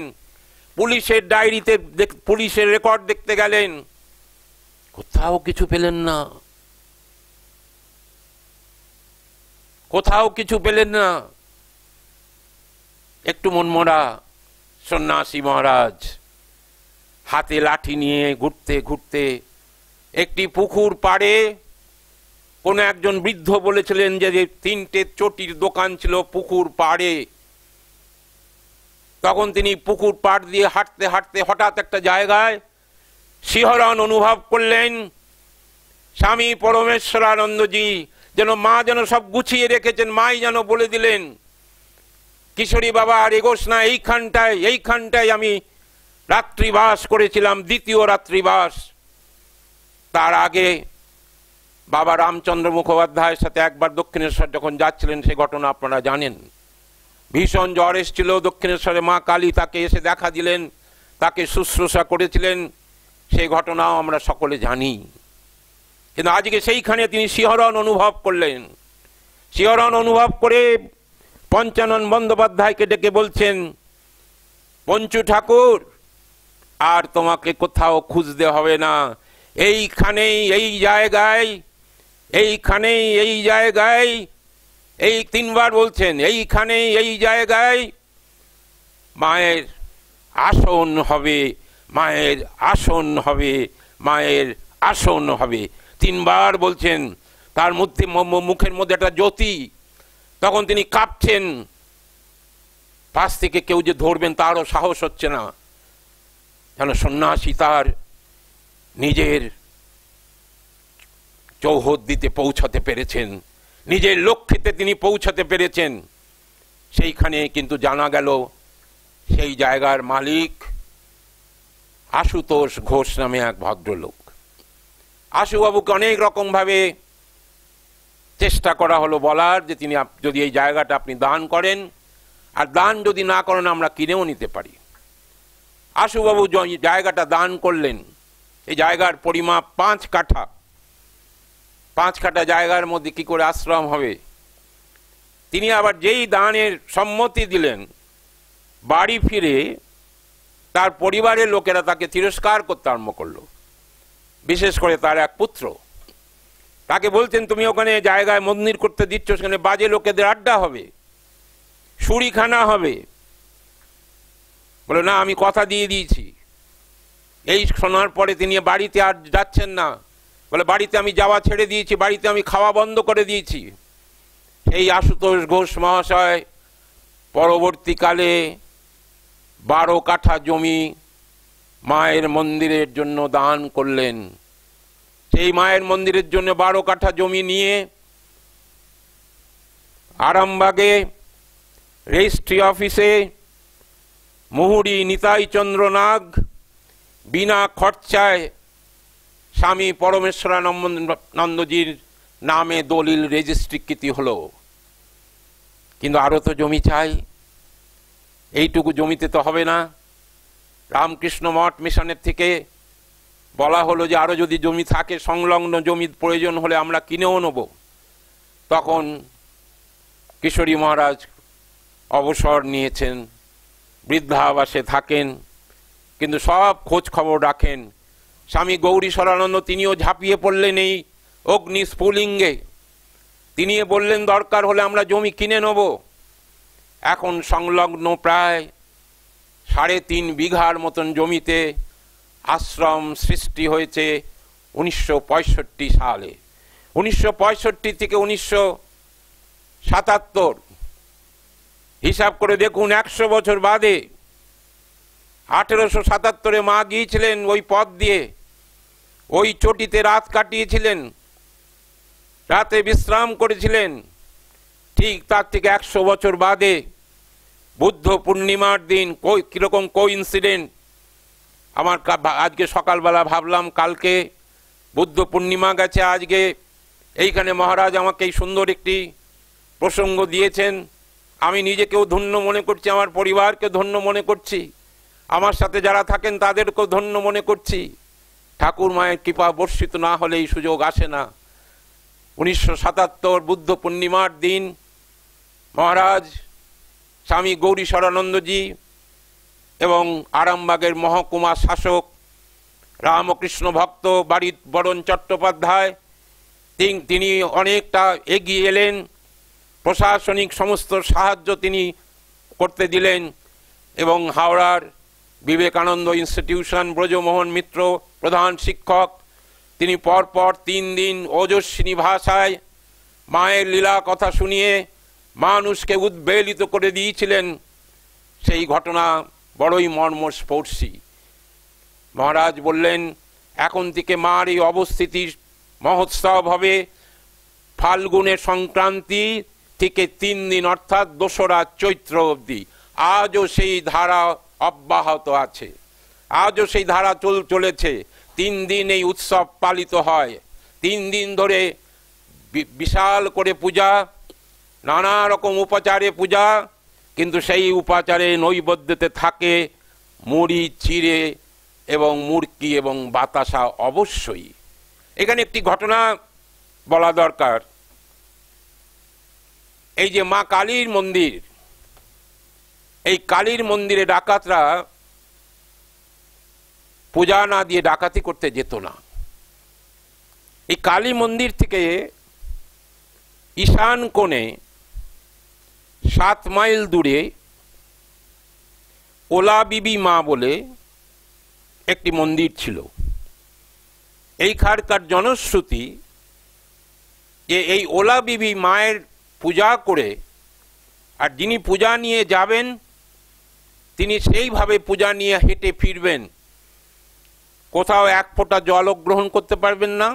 পুলিশের ডায়েরিতে পুলিশের রেকর্ড দেখতে গেলেন, কোথাও কিছু পেলেন না, কোথাও কিছু পেলেন না। একটু মনমরা সন্ন্যাসী মহারাজ হাতে লাঠি নিয়ে ঘুরতে ঘুরতে একটি পুকুর পাড়ে, কোন একজন বৃদ্ধ বলেছিলেন যে 3টে চটির দোকান ছিল পুকুর পাড়ে। তখন তিনি পুকুর পাড় দিয়ে হাঁটতে হাঁটতে হঠাৎ একটা জায়গায় শিহরণ অনুভব করলেন। স্বামী পরমেশ্বরানন্দজি যেন মা যেন সব গুছিয়ে রেখেছেন, মাই যেন বলে দিলেন, কিশোরী বাবা আর এগোস না, এইখানটায় আমি রাত্রিবাস করেছিলাম, দ্বিতীয় রাত্রিবাস। তার আগে বাবা রামচন্দ্র মুখোপাধ্যায়ের সাথে একবার দক্ষিণেশ্বর যখন যাচ্ছিলেন সে ঘটনা আপনারা জানেন। ভীষণ জ্বর এসেছিল, দক্ষিণেশ্বরে মা কালী তাকে এসে দেখা দিলেন, তাকে শুশ্রূষা করেছিলেন, সেই ঘটনাও আমরা সকলে জানি। কিন্তু আজকে সেইখানে তিনি শিহরণ অনুভব করলেন। শিহরণ অনুভব করে পঞ্চানন বন্দ্যোপাধ্যায়কে ডেকে বলছেন, পঞ্চু ঠাকুর আর তোমাকে কোথাও খুঁজতে হবে না, এইখানেই এই জায়গায়, এইখানেই এই জায়গায়, এই 3বার বলছেন, এইখানেই এই জায়গায় মায়ের আসন হবে, মায়ের আসন হবে, মায়ের আসন হবে। 3বার বলছেন। তার মধ্যে মুখের মধ্যে একটা জ্যোতি। তখন তিনি কাঁপছেন, পাশ থেকে কেউ যে ধরবেন তারও সাহস হচ্ছে না, যেন সন্ন্যাসী তার নিজের চৌহদ্দিতে পৌঁছাতে পেরেছেন, নিজের লক্ষ্যেতে তিনি পৌঁছাতে পেরেছেন। সেইখানে কিন্তু জানা গেল সেই জায়গার মালিক আশুতোষ ঘোষ নামে এক ভদ্রলোক। আশুবাবুকে অনেক রকম ভাবে চেষ্টা করা হলো বলার যে তিনি যদি এই জায়গাটা আপনি দান করেন, আর দান যদি না করেন আমরা কিনেও নিতে পারি। আশুবাবু জায়গাটা দান করলেন। এই জায়গার পরিমাপ 5 কাঠা। 5 কাঠা জায়গার মধ্যে কি করে আশ্রম হবে? তিনি আবার যেই দানের সম্মতি দিলেন, বাড়ি ফিরে তার পরিবারের লোকেরা তাকে তিরস্কার করতে আরম্ভ করলো। বিশেষ করে তার এক পুত্র তাকে বলছেন, তুমি ওখানে জায়গায় মন্দির করতে দিচ্ছ, সেখানে বাজে লোকেদের আড্ডা হবে, শুড়িখানা হবে। বলে, না আমি কথা দিয়ে দিয়েছি। এই শোনার পরে তিনি বাড়িতে আর যাচ্ছেন না। বলে, বাড়িতে আমি যাওয়া ছেড়ে দিয়েছি, বাড়িতে আমি খাওয়া বন্ধ করে দিয়েছি। সেই আশুতোষ ঘোষ মহাশয় পরবর্তীকালে 12 কাঠা জমি মায়ের মন্দিরের জন্য দান করলেন। সেই মায়ের মন্দিরের জন্য 12 কাঠা জমি নিয়ে আরামবাগে রেজিস্ট্রি অফিসে মুহুরী নিতাই চন্দ্র নাগ বিনা খরচায় স্বামী পরমেশ্বরানন্দজির নামে দলিল রেজিস্ট্রিকৃতি হলো। কিন্তু আরো তো জমি চাই, এইটুকু জমিতে তো হবে না। রামকৃষ্ণ মঠ মিশনের থেকে বলা হলো যে আরো যদি জমি থাকে, সংলগ্ন জমি প্রয়োজন হলে আমরা কিনেও নেব। তখন কিশোরী মহারাজ অবসর নিয়েছেন, বৃদ্ধাবাসে থাকেন, কিন্তু সব খোঁজ খবর রাখেন। স্বামী গৌরীশ্বরানন্দ তিনিও ঝাঁপিয়ে পড়লেন এই অগ্নি স্ফুলিঙ্গে। তিনি বললেন, দরকার হলে আমরা জমি কিনে নেব। এখন সংলগ্ন প্রায় 3.5 বিঘার মতন জমিতে আশ্রম সৃষ্টি হয়েছে 1965 সালে। 1965 থেকে 1977 হিসাব করে দেখুন, 100 বছর বাদে 1877 মা গিয়েছিলেন ওই পথ দিয়ে, ওই চটিতে রাত কাটিয়েছিলেন, রাতে বিশ্রাম করেছিলেন। ঠিক তার থেকে 100 বছর বাদে বুদ্ধ পূর্ণিমার দিন, কিরকম কোইন্সিডেন্ট। আমার আজকে সকালবেলা ভাবলাম কালকে বুদ্ধ পূর্ণিমা গেছে, আজকে এইখানে মহারাজ আমাকে এই সুন্দর একটি প্রসঙ্গ দিয়েছেন। আমি নিজেকেও ধন্য মনে করছি, আমার পরিবারকে ধন্য মনে করছি, আমার সাথে যারা থাকেন তাদেরকেও ধন্য মনে করছি। ঠাকুর মায়ের কৃপা বর্ষিত না হলে এই সুযোগ আসে না। 1977 বুদ্ধ পূর্ণিমার দিন মহারাজ স্বামী গৌরীশ্বরানন্দজি এবং আরামবাগের মহকুমা শাসক রামকৃষ্ণ ভক্ত বারিদ বরণ চট্টোপাধ্যায় তিনি অনেকটা এগিয়ে এলেন, প্রশাসনিক সমস্ত সাহায্য তিনি করতে দিলেন এবং হাওড়ার বিবেকানন্দ ইনস্টিটিউশন ব্রজমোহন মিত্র প্রধান শিক্ষক, তিনি পরপর 3 দিন ওজস্বিনী ভাষায় মায়ের লীলা কথা শুনিয়ে মানুষকে উদ্বেলিত করে দিয়েছিলেন। সেই ঘটনা বড়ই মর্মস্পর্শী। মহারাজ বললেন, এখন থেকে মার এই অবস্থিতির মহোৎসব হবে ফাল্গুনের সংক্রান্তি থেকে 3 দিন, অর্থাৎ 2রা চৈত্র অবধি। আজও সেই ধারা অব্যাহত আছে, আজও সেই ধারা চলেছে। 3 দিন এই উৎসব পালিত হয়। 3 দিন ধরে বিশাল করে পূজা, নানা রকম উপাচারে পূজা, কিন্তু সেই উপাচারে নৈবেদ্যতে থাকে মুড়ি, চিড়ে এবং মুরকি এবং বাতাসা অবশ্যই। এখানে একটি ঘটনা বলা দরকার। এই যে মা কালীর মন্দির, এই কালীর মন্দিরে ডাকাতরা পূজা না দিয়ে ডাকাতি করতে যেত না। এই কালী মন্দির থেকে ঈশান কোণে 7 মাইল দূরে ওলা বিবি মা বলে একটি মন্দির ছিল। এইখানকার জনশ্রুতি যে এই ওলা বিবি মায়ের পূজা করে, আর যিনি পূজা নিয়ে যাবেন তিনি সেইভাবে পূজা নিয়ে হেঁটে ফিরবেন, কোথাও 1 ফোঁটা জলও গ্রহণ করতে পারবেন না,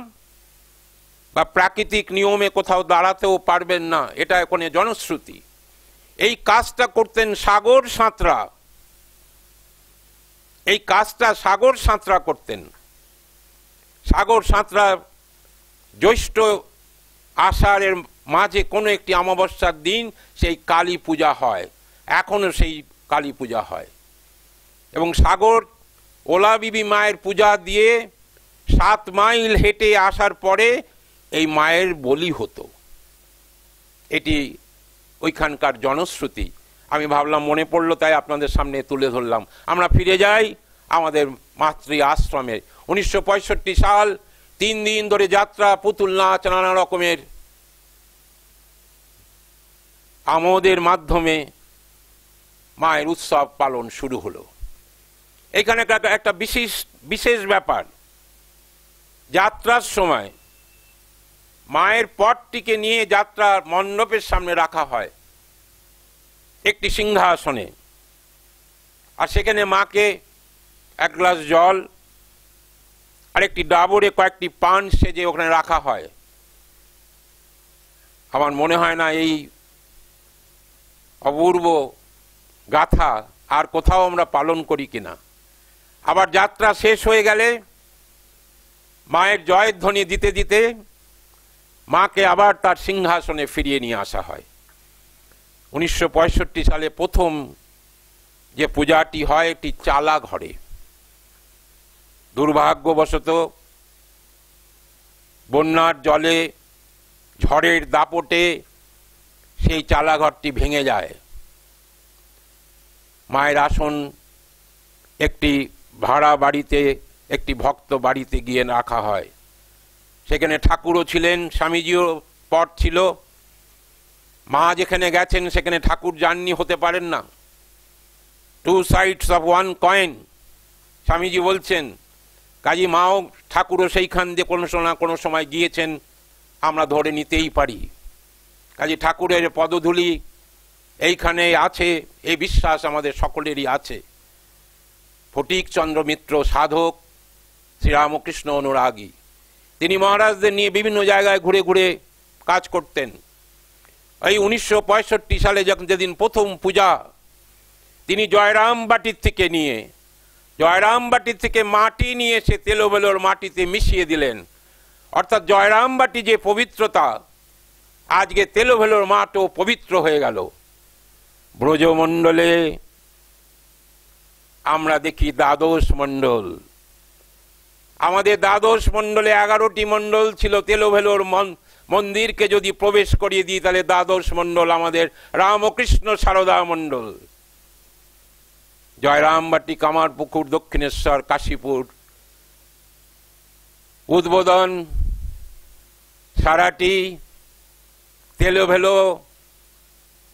বা প্রাকৃতিক নিয়মে কোথাও দাঁড়াতেও পারবেন না। এটা এখন জনশ্রুতি। এই কাজটা করতেন সাগর সাঁতরা। এই কাজটা সাগর সাঁতরা করতেন। সাগর সাঁতরা জ্যৈষ্ঠ আষাঢ়ের মাঝে কোনো একটি অমাবস্যার দিন সেই কালী পূজা হয়, এখনো সেই কালী পূজা হয়। এবং সাগর ওলা বিবি মায়ের পূজা দিয়ে 7 মাইল হেঁটে আসার পরে এই মায়ের বলি হতো। এটি ওইখানকার জনশ্রুতি। আমি ভাবলাম মনে পড়লো, তাই আপনাদের সামনে তুলে ধরলাম। আমরা ফিরে যাই আমাদের মাতৃ আশ্রমে। 1965 সাল, 3 দিন ধরে যাত্রা, পুতুল নাচ, নানা রকমের আমোদের মাধ্যমে মায়ের উৎসব পালন শুরু হলো। এখানে একটা বিশেষ ব্যাপার, যাত্রার সময় মায়ের পটটিকে নিয়ে যাত্রার মণ্ডপের সামনে রাখা হয় একটি সিংহাসনে, আর সেখানে মাকে 1 গ্লাস জল আর একটি ডাবরে কয়েকটি পান সেজে ওখানে রাখা হয়। আমার মনে হয় না এই অপূর্ব গাথা আর কোথাও আমরা পালন করি কিনা। আবার যাত্রা শেষ হয়ে গেলে মায়ের জয়ধ্বনি দিতে দিতে মাকে আবার তার সিংহাসনে ফিরিয়ে নিয়ে আসা হয়। 1965 সালে প্রথম যে পূজাটি হয় একটি চালা ঘরে। দুর্ভাগ্যবশত বন্যার জলে, ঝড়ের দাপটে সেই চালাঘরটি ভেঙে যায়। মায়ের আসন একটি ভাড়া বাড়িতে, একটি ভক্ত বাড়িতে গিয়ে রাখা হয়। সেখানে ঠাকুরও ছিলেন, স্বামীজিও পট ছিল। মা যেখানে গেছেন সেখানে ঠাকুর যাননি, হতে পারেন না। 2 sides of 1 coin, স্বামীজি বলছেন। কাজী মাও, ঠাকুরও সেইখান দিয়ে কোনো সময় গিয়েছেন, আমরা ধরে নিতেই পারি। কাজী ঠাকুরের পদধূলি এইখানে আছে, এই বিশ্বাস আমাদের সকলেরই আছে। ফটিকচন্দ্র মিত্র সাধক, শ্রীরামকৃষ্ণ অনুরাগী, তিনি মহারাজদের নিয়ে বিভিন্ন জায়গায় ঘুরে ঘুরে কাজ করতেন। এই 1965 সালে যেদিন প্রথম পূজা, তিনি জয়রামবাটির থেকে মাটি নিয়ে এসে তেলোবেলোর মাটিতে মিশিয়ে দিলেন। অর্থাৎ জয়রামবাটি যে পবিত্রতা, আজকে তেলোবেলোর মাটিও পবিত্র হয়ে গেল। ব্রজমণ্ডলে আমরা দেখি দ্বাদশ মণ্ডল। আমাদের দ্বাদশ মণ্ডলে 11টি মণ্ডল ছিল। তেলোভেলোর মন্দিরকে যদি প্রবেশ করিয়ে দিই তাহলে দ্বাদশ মণ্ডল আমাদের রামকৃষ্ণ সারদা মণ্ডল। জয়রামবাটি, কামারপুকুর, দক্ষিণেশ্বর, কাশীপুর, উদ্বোধন, সারাটি, তেলোভেলো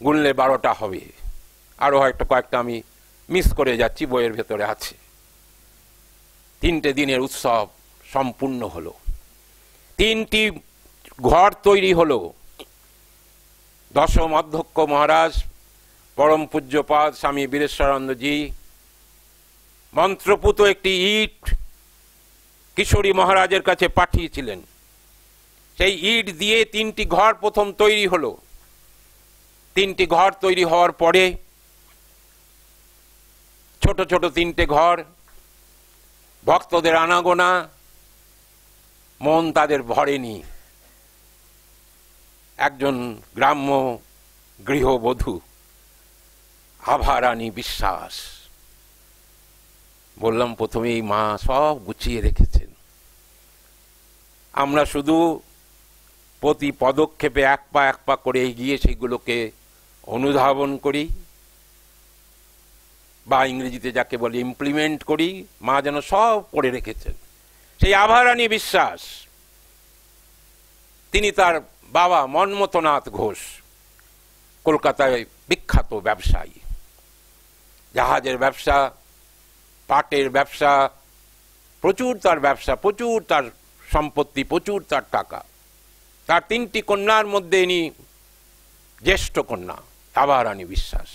গুনলে 12টা হবে। আরো হয়তো কয়েকটা আমি মিস করে যাচ্ছি, বইয়ের ভেতরে আছে। 3টে দিনের উৎসব সম্পূর্ণ হলো। 3টি ঘর তৈরি হলো। দশম অধ্যক্ষ মহারাজ পরম পূজ্যপাদ স্বামী বীরেশ্বরানন্দজি মন্ত্রপুত একটি ইট কিশোরী মহারাজের কাছে পাঠিয়েছিলেন। সেই ইট দিয়ে 3টি ঘর প্রথম তৈরি হলো। 3টি ঘর তৈরি হওয়ার পরে ছোট ছোট 3টে ঘর, ভক্তদের আনাগোনা, মন তাদের ভরেনি। একজন গ্রাম্য গৃহবধূ আভারানী বিশ্বাস, বললাম প্রথমেই মা সব গুছিয়ে রেখেছেন, আমরা শুধু প্রতি পদক্ষেপে এক পা করে এগিয়ে সেগুলোকে অনুধাবন করি, বা ইংরেজিতে যাকে বলে ইমপ্লিমেন্ট করি। মা যেন সব করে রেখেছেন। সেই আভারানী বিশ্বাস, তিনি তার বাবা মন্মথনাথ ঘোষ কলকাতায় বিখ্যাত ব্যবসায়ী, জাহাজের ব্যবসা, পাটের ব্যবসা, প্রচুর তার ব্যবসা, প্রচুর তার সম্পত্তি, প্রচুর তার টাকা। তার 3টি কন্যার মধ্যে ইনি জ্যেষ্ঠ কন্যা আভারানী বিশ্বাস।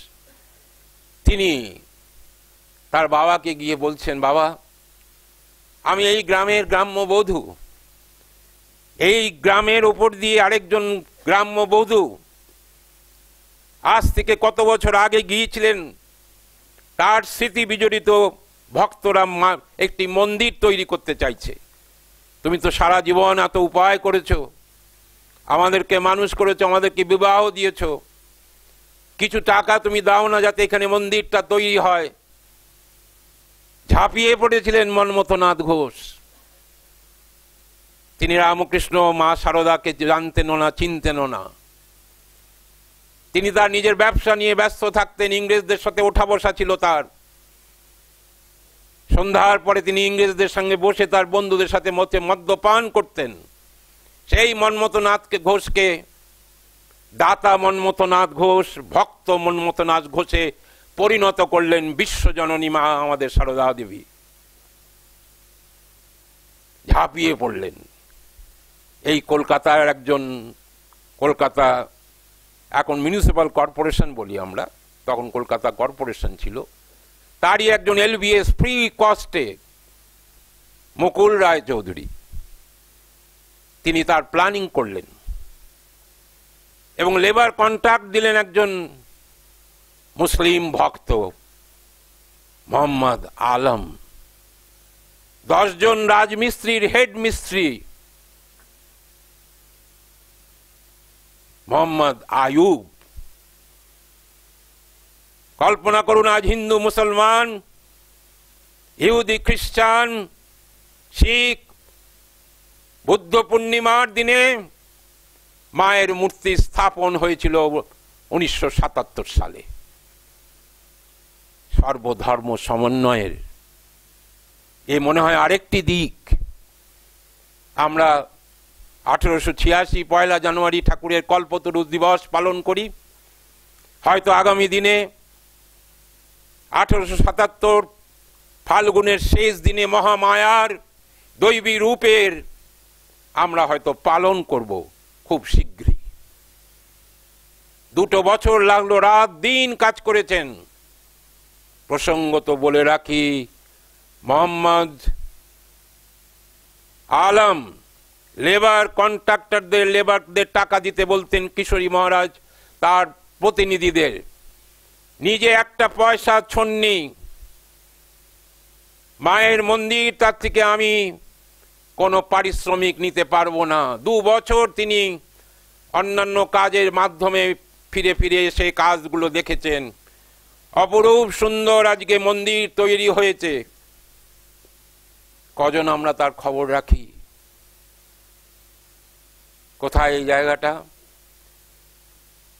তিনি তার বাবাকে গিয়ে বলছেন, বাবা আমি এই গ্রামের গ্রাম্যবধূ, এই গ্রামের উপর দিয়ে আরেকজন গ্রাম্যবধূ আজ থেকে কত বছর আগে গিয়েছিলেন, তার স্মৃতি বিজড়িত ভক্তরা একটি মন্দির তৈরি করতে চাইছে। তুমি তো সারা জীবন এত উপায় করেছ, আমাদেরকে মানুষ করেছ, আমাদেরকে বিবাহ দিয়েছ, কিছু টাকা তুমি দাও না যাতে এখানে মন্দিরটা তৈরি হয়। ঝাঁপিয়ে পড়েছিলেন মন্মথনাথ ঘোষ। তিনি রামকৃষ্ণ মা সারদাকে জানতেন না, চিনতেন না। তিনি তার নিজের ব্যবসা নিয়ে ব্যস্ত থাকতেন, ইংরেজদের সাথে ওঠা বসা ছিল তার। সন্ধ্যার পরে তিনি ইংরেজদের সঙ্গে বসে তার বন্ধুদের সাথে মদ্যপান করতেন। সেই মন্মথনাথকে ঘোষকে দাতা মন্মথনাথ ঘোষ, ভক্ত মন্মথনাথ ঘোষে পরিণত করলেন বিশ্বজননী মা আমাদের সারদা দেবী। ঝাঁপিয়ে পড়লেন। এই কলকাতার একজন, কলকাতা এখন মিউনিসিপ্যাল কর্পোরেশন বলি আমরা, তখন কলকাতা কর্পোরেশন ছিল, তারই একজন LBS ফ্রি কস্টে মুকুল রায় চৌধুরী, তিনি তার প্ল্যানিং করলেন এবং লেবার কন্ট্রাক্ট দিলেন একজন মুসলিম ভক্ত মোহাম্মদ আলম। 10 জন রাজমিস্ত্রির হেড মিস্ত্রি মোহাম্মদ আয়ুব। কল্পনা করুন, আজ হিন্দু মুসলমান, ইহুদি খ্রিস্টান, শিখ বুদ্ধ পূর্ণিমার দিনে মায়ের মূর্তি স্থাপন হয়েছিল 1977 সালে। সর্বধর্ম সমন্বয়ের এ মনে হয় আরেকটি দিক। আমরা 1886 পয়লা জানুয়ারি ঠাকুরের কল্পতরু দিবস পালন করি। হয়তো আগামী দিনে 1877 ফাল্গুনের শেষ দিনে মহামায়ার দৈবী রূপের আমরা হয়তো পালন করব খুব শীঘ্রই। 2 বছর লাগলো, রাত দিন কাজ করেছেন। প্রসঙ্গত বলে রাখি, মোহাম্মদ আলম লেবার কন্ট্রাক্টরদের, লেবারদের টাকা দিতে বলতেন কিশোরী মহারাজ তার প্রতিনিধিদের, নিজে একটা পয়সা ছন্নি। মায়ের মন্দির, তার থেকে আমি কোনো পারিশ্রমিক নিতে পারবো না। 2 বছর তিনি অন্যান্য কাজের মাধ্যমে ফিরে ফিরে এসে কাজগুলো দেখেছেন। অপরূপ সুন্দর আজকে মন্দির তৈরি হয়েছে, কজন আমরা তার খবর রাখি? কোথায় এই জায়গাটা?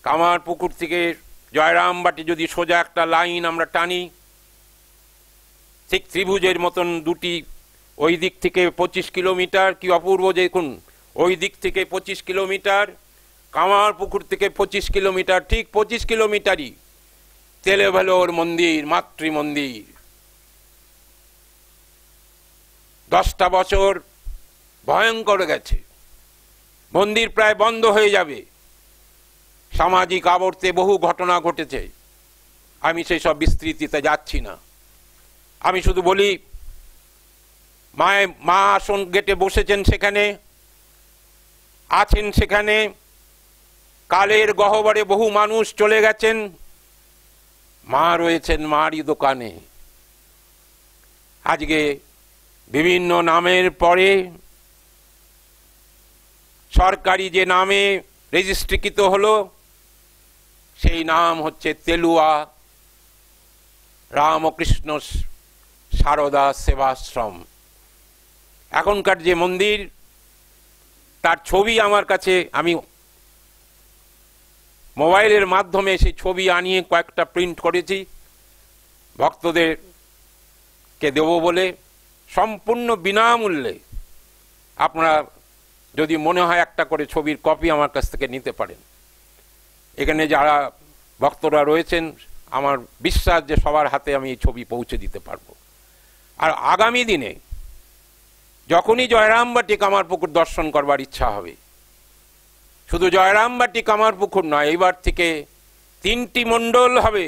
কামারপুকুর থেকে জয়রামবাটি যদি সোজা একটা লাইন আমরা টানি, ঠিক ত্রিভুজের মতন দুটি, ওই দিক থেকে 25 কিলোমিটার, কি অপূর্ব দেখুন, ওই দিক থেকে 25 কিলোমিটার, কামারপুকুর থেকে 25 কিলোমিটার, ঠিক 25 কিলোমিটারই তেলেভালোর মন্দির, মাতৃ মন্দির। 10টা বছর ভয়ঙ্কর গেছে, মন্দির প্রায় বন্ধ হয়ে যাবে। সামাজিক আবর্তে বহু ঘটনা ঘটেছে, আমি সেই সব বিস্তৃতিতে যাচ্ছি না। আমি শুধু বলি, মা আসন গেটে বসেছেন, সেখানে আছেন, সেখানে কালের গহ্বরে বহু মানুষ চলে গেছেন, মা রয়েছেন মারই দোকানে। আজকে বিভিন্ন নামের পরে সরকারি যে নামে রেজিস্ট্রিকৃত হলো, সেই নাম হচ্ছে তেলুয়া রামকৃষ্ণ সারদা সেবাশ্রম। এখনকার যে মন্দির, তার ছবি আমার কাছে, আমি মোবাইলের মাধ্যমে সেই ছবি আনিয়ে কয়েকটা প্রিন্ট করেছি ভক্তদেরকে দেব বলে, সম্পূর্ণ বিনামূল্যে। আপনারা যদি মনে হয় একটা করে ছবির কপি আমার কাছ থেকে নিতে পারেন। এখানে যারা ভক্তরা রয়েছেন, আমার বিশ্বাস যে সবার হাতে আমি এই ছবি পৌঁছে দিতে পারবো। আর আগামী দিনে যখনই জয়রামবাটি কামারপুকুর দর্শন করবার ইচ্ছা হবে, শুধু জয়রামবাটি কামারপুকুর নয়, এইবার থেকে 3টি মণ্ডল হবে,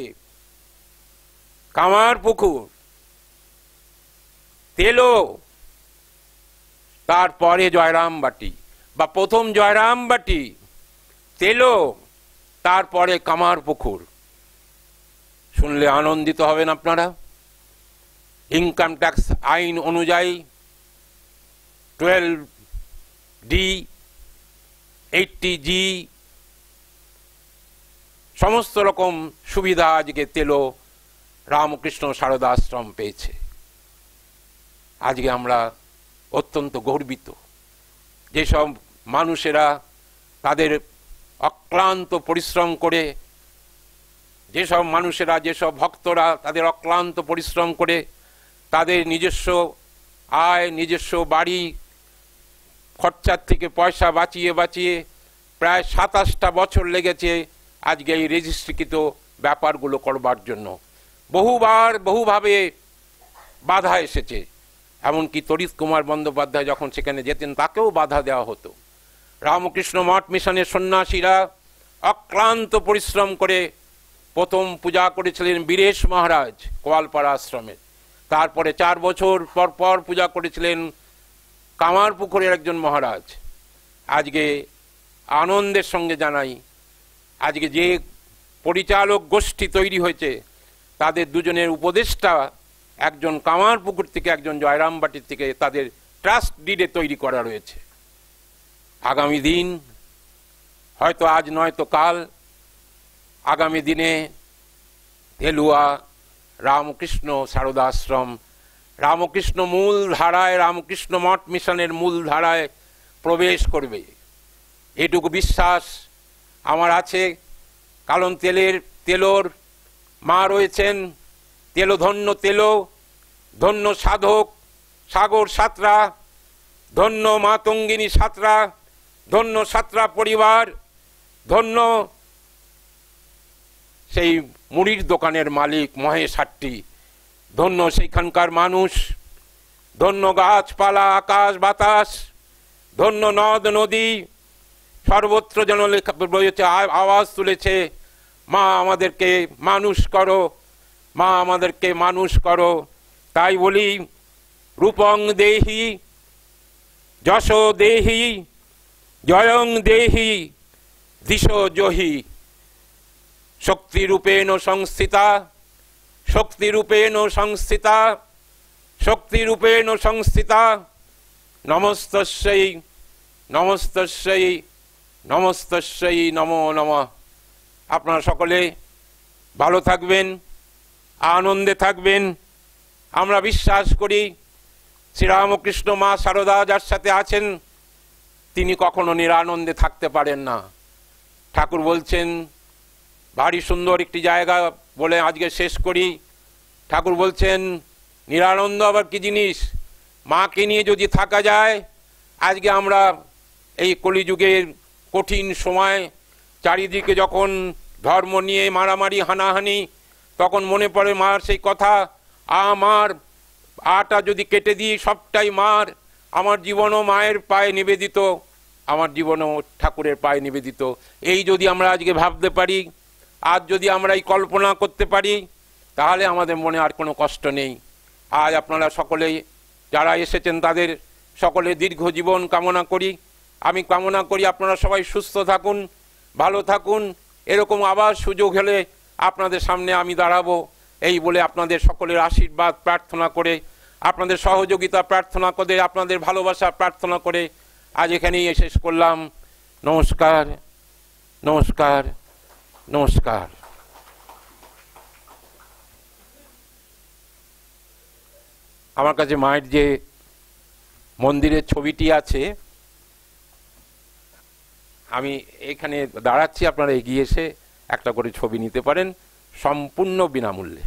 কামারপুকুর, তেলো, তারপরে জয়রামবাটি, বা প্রথম জয়রামবাটি, তেলো, তারপরে কামারপুকুর। শুনলে আনন্দিত হবেন আপনারা। ইনকাম ট্যাক্স আইন অনুযায়ী 12D, 80G সমস্ত রকম সুবিধা আজকে তেলো রামকৃষ্ণ সারদা আশ্রম পেয়েছে। আজকে আমরা অত্যন্ত গর্বিত। যেসব মানুষেরা তাদের অক্লান্ত পরিশ্রম করে, যেসব মানুষেরা, যেসব ভক্তরা তাদের অক্লান্ত পরিশ্রম করে তাদের নিজস্ব আয়, নিজস্ব বাড়ি খরচার থেকে পয়সা বাঁচিয়ে বাঁচিয়ে প্রায় 27টা বছর লেগেছে আজকে এই রেজিস্ট্রিকৃত ব্যাপারগুলো করবার জন্য। বহুভাবে বাধা এসেছে, এমনকি তরিৎ কুমার বন্দ্যোপাধ্যায় যখন সেখানে যেতেন তাকেও বাধা দেওয়া হতো। রামকৃষ্ণ মঠ মিশনের সন্ন্যাসীরা অক্লান্ত পরিশ্রম করে প্রথম পূজা করেছিলেন বীরেশ মহারাজ কোয়ালপাড়া আশ্রমে, তারপরে 4 বছর পর পর পূজা করেছিলেন কামারপুকুরের একজন মহারাজ। আজকে আনন্দের সঙ্গে জানাই, আজকে যে পরিচালক গোষ্ঠী তৈরি হয়েছে তাদের দুজনের উপদেষ্টা, একজন কামারপুকুর থেকে, একজন জয়রামবাটির থেকে, তাদের ট্রাস্ট ডিডে তৈরি করা রয়েছে। আগামী দিন, হয়তো আজ নয়তো কাল, আগামী দিনে তেলুয়া রামকৃষ্ণ সারদা আশ্রম রামকৃষ্ণ মূল ধারায়, রামকৃষ্ণ মঠ মিশনের মূল ধারায় প্রবেশ করবে, এটুকু বিশ্বাস আমার আছে। কারণ তেলোর মা রয়েছেন, তেলো ধন্য, তেলো ধন্য সাধক সাগর সাঁতরা, ধন্য মাতঙ্গিনী সাঁতরা, ধন্য সাঁতরা পরিবার, ধন্য সেই মুড়ির দোকানের মালিক মহেশ হাট্টি, ধন্য সেইখানকার মানুষ, ধন্য গাছপালা, আকাশ বাতাস, ধন্য নদ নদী, সর্বত্র যেন রয়েছে, আওয়াজ তুলেছে, মা আমাদেরকে মানুষ করো, মা আমাদেরকে মানুষ করো। তাই বলি, রূপং দেহি, যশ দেহি, জয়ং দেহি, দিশো জহি, শক্তিরূপেণ সংস্থিতা, শক্তিরূপেণ সংস্থিতা, শক্তিরূপেণ সংস্থিতা, নমস্তস্যৈ, নমস্তস্যৈ, নমস্তস্যৈ নমো নমঃ। আপনারা সকলে ভালো থাকবেন, আনন্দে থাকবেন। আমরা বিশ্বাস করি শ্রীরামকৃষ্ণ মা শারদা যার সাথে আছেন তিনি কখনো নিরানন্দে থাকতে পারেন না। ঠাকুর বলছেন, ভারী সুন্দর একটি জায়গা বলে আজকে শেষ করি। ঠাকুর বলছেন নিরানন্দ আবার কি জিনিস? মাকে নিয়ে যদি থাকা যায়। আজকে আমরা এই কলিযুগের কঠিন সময়, চারিদিকে যখন ধর্ম নিয়ে মারামারি হানাহানি, তখন মনে পড়ে মার সেই কথা, আমার আটা যদি কেটে দিই সবটাই মার, আমার জীবনও মায়ের পায়ে নিবেদিত, আমার জীবনও ঠাকুরের পায়ে নিবেদিত। এই যদি আমরা আজকে ভাবতে পারি, আজ যদি আমরা এই কল্পনা করতে পারি, তাহলে আমাদের মনে আর কোনো কষ্ট নেই। আজ আপনারা সকলেই যারা এসেছেন তাদের সকলে দীর্ঘ জীবন কামনা করি। আমি কামনা করি আপনারা সবাই সুস্থ থাকুন, ভালো থাকুন। এরকম আবার সুযোগ হলে আপনাদের সামনে আমি দাঁড়াবো, এই বলে আপনাদের সকলের আশীর্বাদ প্রার্থনা করে, আপনাদের সহযোগিতা প্রার্থনা করে, আপনাদের ভালোবাসা প্রার্থনা করে আজ এখানেই শেষ করলাম। নমস্কার, নমস্কার, নমস্কার। আমার কাছে মায়ের যে মন্দিরের ছবিটি আছে, আমি এখানে দাঁড়াচ্ছি, আপনারা এগিয়ে এসে একটা করে ছবি নিতে পারেন সম্পূর্ণ বিনামূল্যে।